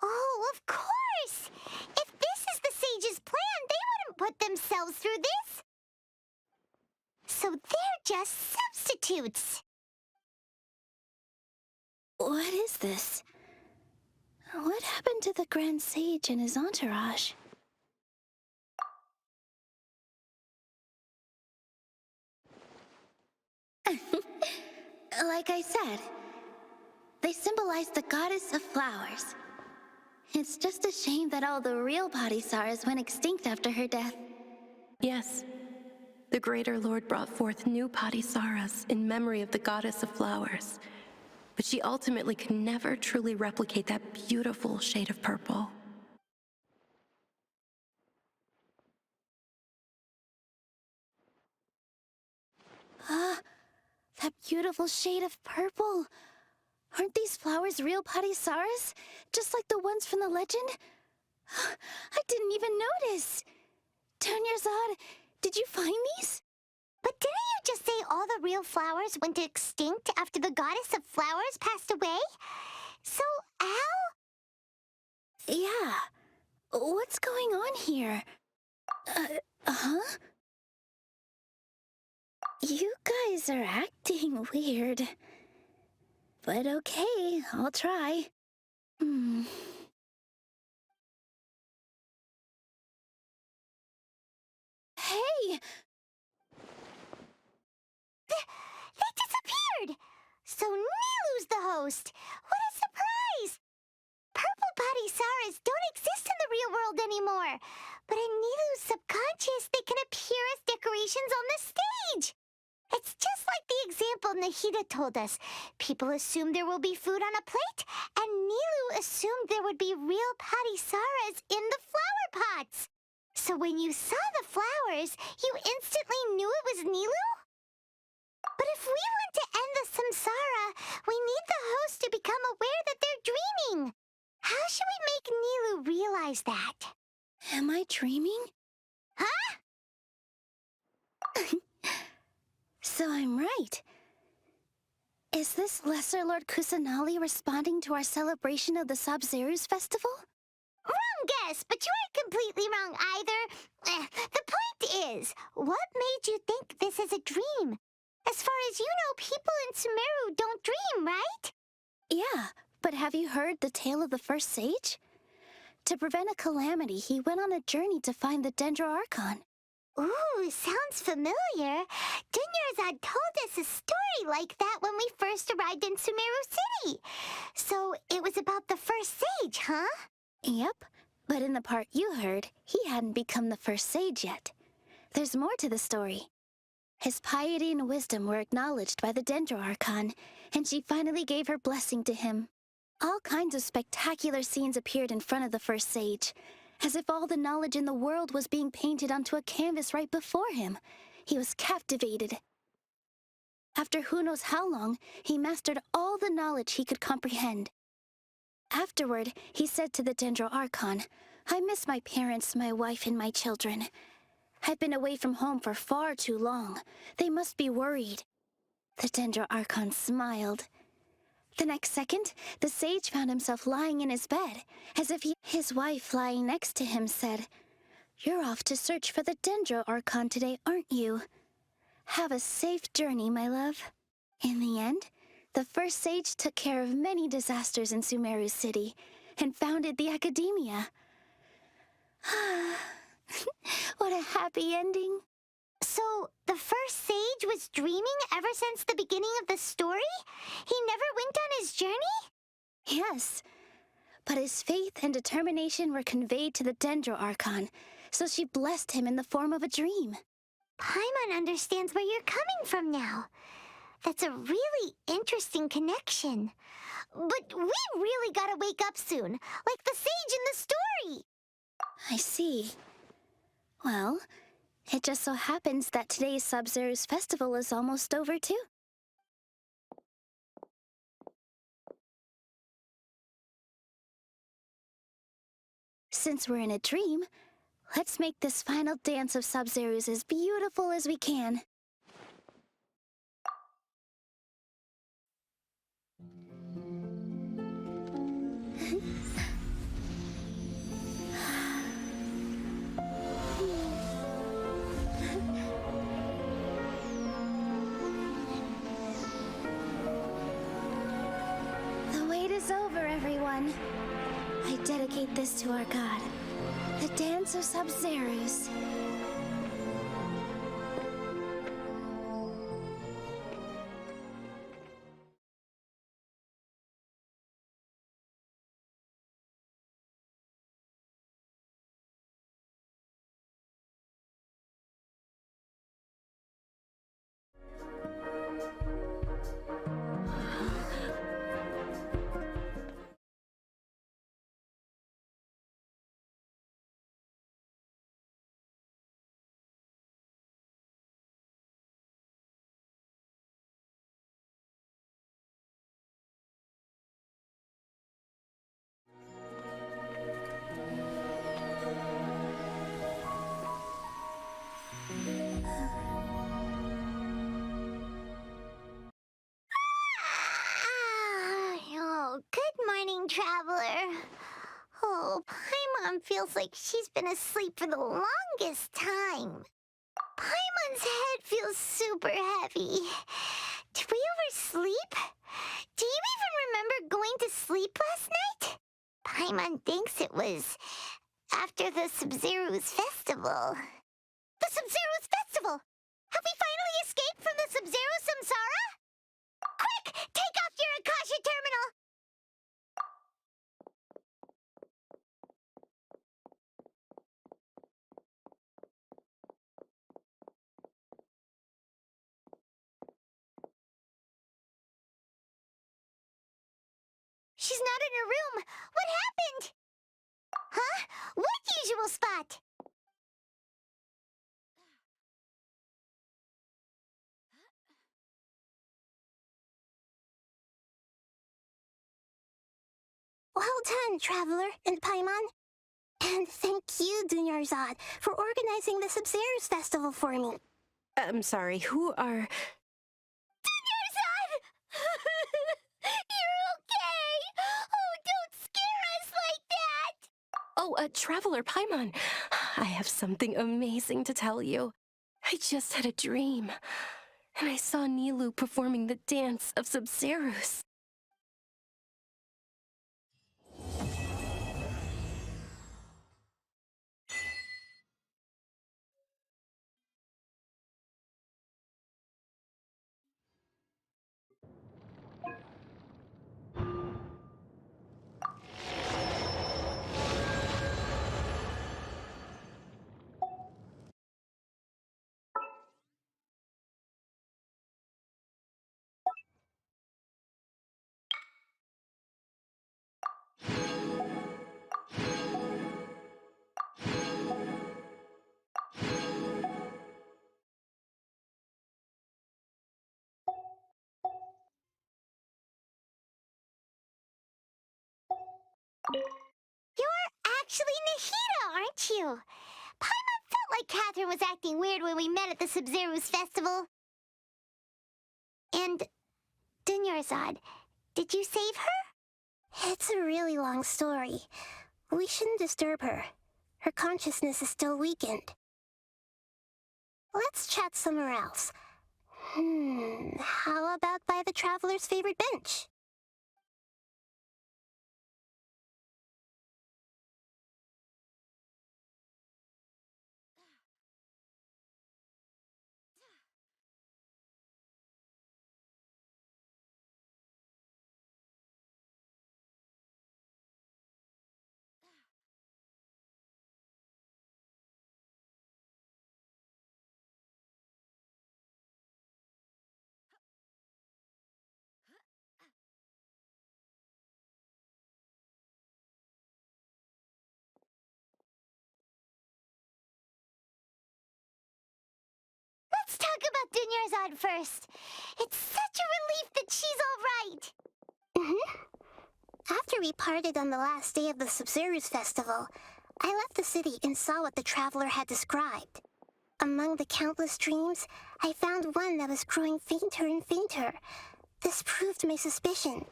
Oh, of course! If this is the sage's plan, they wouldn't put themselves through this. So they're just substitutes. What is this? What happened to the Grand Sage and his entourage? Like I said, they symbolize the goddess of flowers. It's just a shame that all the real Padisarahs went extinct after her death. Yes. The Greater Lord brought forth new Padisarahs in memory of the goddess of flowers. But she ultimately could never truly replicate that beautiful shade of purple. That beautiful shade of purple. Aren't these flowers real Padisarahs? Just like the ones from the legend? I didn't even notice. Dunyarzad, did you find these? But didn't you just say all the real flowers went extinct after the goddess of flowers passed away? So, how? Yeah. What's going on here? You guys are acting weird. But okay, I'll try. Hey! They disappeared! So Nilu's the host! What a surprise! Purple Padisarahs don't exist in the real world anymore. But in Nilu's subconscious, they can appear as decorations on the stage. It's just like the example Nahida told us. People assumed there will be food on a plate, and Nilu assumed there would be real Padisarahs in the flower pots. So when you saw the flowers, you instantly knew it was Nilu? But if we want to end the samsara, we need the host to become aware that they're dreaming. How should we make Nilu realize that? Am I dreaming? Huh? So I'm right. Is this Lesser Lord Kusanali responding to our celebration of the Sabzeruz festival? Wrong guess, but you aren't completely wrong either. The point is, what made you think this is a dream? As far as you know, people in Sumeru don't dream, right? Yeah, but have you heard the tale of the first sage? To prevent a calamity, he went on a journey to find the Archon. Ooh, sounds familiar. Dunyarzad told us a story like that when we first arrived in Sumeru City. So it was about the first sage, huh? Yep, but in the part you heard, he hadn't become the first sage yet. There's more to the story. His piety and wisdom were acknowledged by the Archon, and she finally gave her blessing to him. All kinds of spectacular scenes appeared in front of the first sage, as if all the knowledge in the world was being painted onto a canvas right before him. He was captivated. After who knows how long, he mastered all the knowledge he could comprehend. Afterward, he said to the Archon, "I miss my parents, my wife, and my children. I've been away from home for far too long. They must be worried." The Archon smiled. The next second, the sage found himself lying in his bed, as if his wife lying next to him said, "You're off to search for the Archon today, aren't you? Have a safe journey, my love." In the end, the first sage took care of many disasters in Sumeru City and founded the academia. What a happy ending. the first sage was dreaming ever since the beginning of the story? He never went on his journey? Yes, but his faith and determination were conveyed to the Dendro Archon, so she blessed him in the form of a dream. Paimon understands where you're coming from now. That's a really interesting connection. But we really gotta wake up soon, like the sage in the story. I see. Well, it just so happens that today's Sabzeruz festival is almost over, too. Since we're in a dream, let's make this final dance of Sabzeruz as beautiful as we can. The wait is over, everyone. I dedicate this to our god, the dance of Sabzeruz. Oh, good morning, traveler. Oh, Paimon feels like she's been asleep for the longest time. Paimon's head feels super heavy. Did we oversleep? Do you even remember going to sleep last night? Paimon thinks it was after the Sabzeruz festival. The Sabzeruz festival! Have we finally escaped from the Sabzeruz samsara? Quick! Take off your Akasha terminal! She's not in her room. What happened? Huh? What usual spot? Well done, Traveler and Paimon. And thank you, Dunyarzad, for organizing the Sabzeruz festival for me. I'm sorry, who are... Dunyarzad! You're okay! Oh, don't scare us like that! Oh, Traveler Paimon. I have something amazing to tell you. I just had a dream, and I saw Nilou performing the dance of Sabzeruz. You're actually Nahida, aren't you? Paimon felt like Catherine was acting weird when we met at the Sabzeruz festival. And Dunyarzad, did you save her? It's a really long story. We shouldn't disturb her. Her consciousness is still weakened. Let's chat somewhere else. How about by the Traveler's favorite bench? let's talk about Dunyarzad first. It's such a relief that she's all right. After we parted on the last day of the Sabzeruz festival, I left the city and saw what the traveler had described. Among the countless dreams, I found one that was growing fainter and fainter. This proved my suspicion.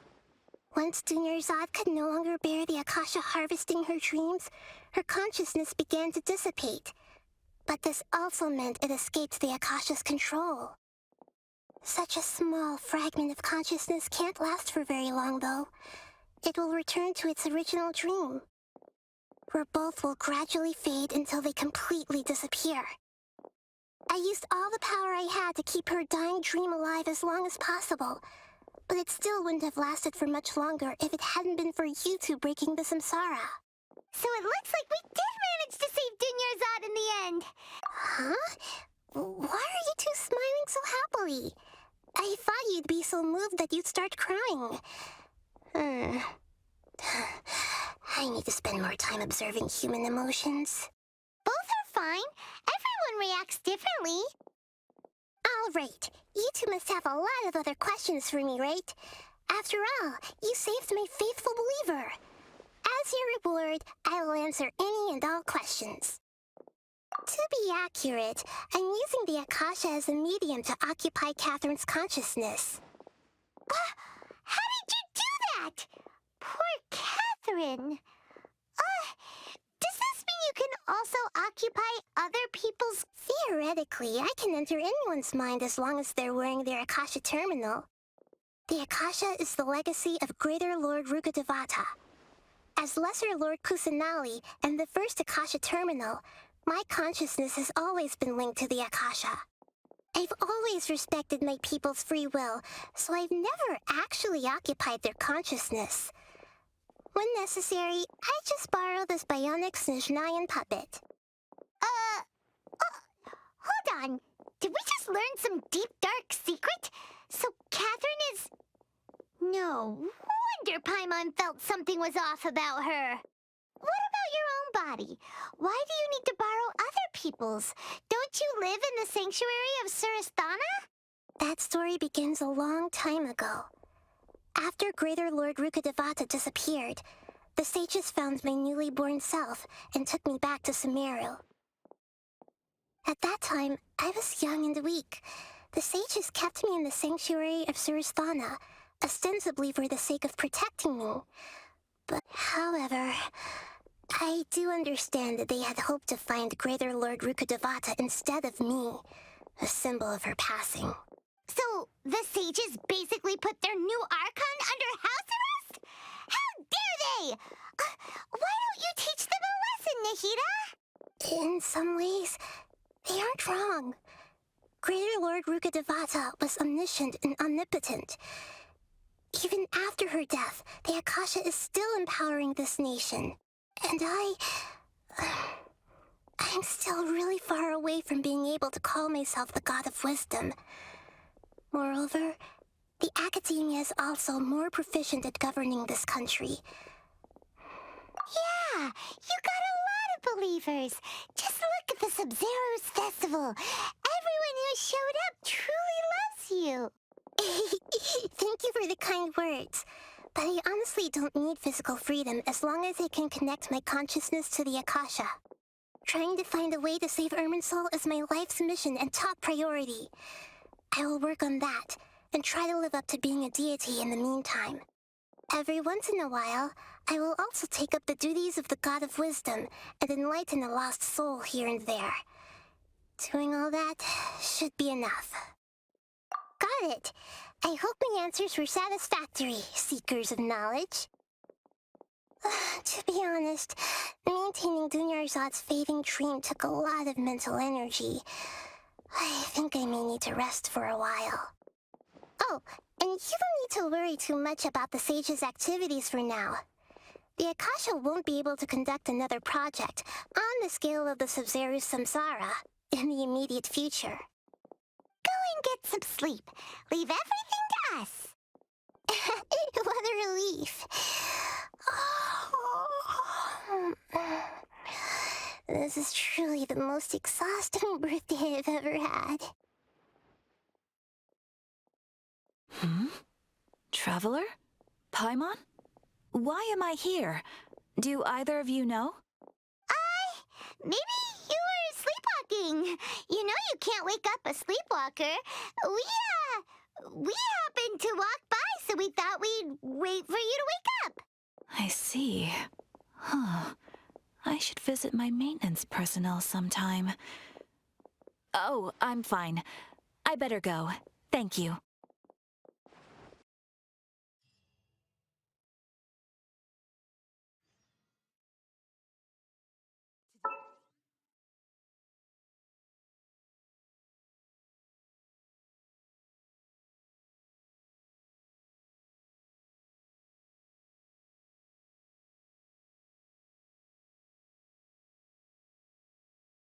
Once Dunyarzad could no longer bear the Akasha harvesting her dreams, her consciousness began to dissipate. But this also meant it escaped the Akasha's control. Such a small fragment of consciousness can't last for very long, though. It will return to its original dream, where both will gradually fade until they completely disappear. I used all the power I had to keep her dying dream alive as long as possible, but it still wouldn't have lasted for much longer if it hadn't been for you two breaking the samsara. So it looks like we did manage to save Dunyarzad in the end. Huh? Why are you two smiling so happily? I thought you'd be so moved that you'd start crying. I need to spend more time observing human emotions. Both are fine. Everyone reacts differently. All right. You two must have a lot of other questions for me, right? After all, you saved my faithful believer. As your reward, I will answer any and all questions. To be accurate, I'm using the Akasha as a medium to occupy Catherine's consciousness. How did you do that? Poor Catherine. Does this mean you can also occupy other people's... Theoretically, I can enter anyone's mind as long as they're wearing their Akasha terminal. The Akasha is the legacy of Greater Lord Rukkhadevata. As Lesser Lord Kusanali and the first Akasha terminal, my consciousness has always been linked to the Akasha. I've always respected my people's free will, so I've never actually occupied their consciousness. When necessary, I just borrow this bionic Snezhnayan puppet. Hold on. Did we just learn some deep, dark secret? So Catherine is... No wonder Paimon felt something was off about her. What about your own body? Why do you need to borrow other people's? Don't you live in the sanctuary of Surasthana? That story begins a long time ago. After Greater Lord Rukkhadevata disappeared, the sages found my newly born self and took me back to Sumeru. At that time, I was young and weak. The sages kept me in the sanctuary of Surasthana, ostensibly for the sake of protecting me. But, however, I do understand that they had hoped to find Greater Lord Rukkhadevata instead of me, a symbol of her passing. So, the sages basically put their new Archon under house arrest? How dare they! Why don't you teach them a lesson, Nahida? In some ways, they aren't wrong. Greater Lord Rukkhadevata was omniscient and omnipotent. Even after her death, the Akasha is still empowering this nation. And I'm still really far away from being able to call myself the God of Wisdom. Moreover, the academia is also more proficient at governing this country. Yeah, you got a lot of believers. Just look at the Sabzeruz Festival. Everyone who showed up truly loves you. Thank you for the kind words. But I honestly don't need physical freedom as long as I can connect my consciousness to the Akasha. Trying to find a way to save Irminsul is my life's mission and top priority. I will work on that, and try to live up to being a deity in the meantime. Every once in a while, I will also take up the duties of the God of Wisdom and enlighten a lost soul here and there. Doing all that should be enough. Got it! I hope my answers were satisfactory, seekers of knowledge. To be honest, maintaining Dunyarzad's fading dream took a lot of mental energy. I think I may need to rest for a while. Oh, and you don't need to worry too much about the sage's activities for now. The Akasha won't be able to conduct another project on the scale of the Sabzeruz Samsara in the immediate future. Go and get some sleep. Leave everything to us. What a relief. This is truly the most exhausting birthday I've ever had. Traveler? Paimon? Why am I here? Do either of you know? Maybe you were sleepwalking. You know you can't wake up a sleepwalker. We happened to walk by, so we thought we'd wait for you to wake up. I see. Huh. I should visit my maintenance personnel sometime. Oh, I'm fine. I better go. Thank you.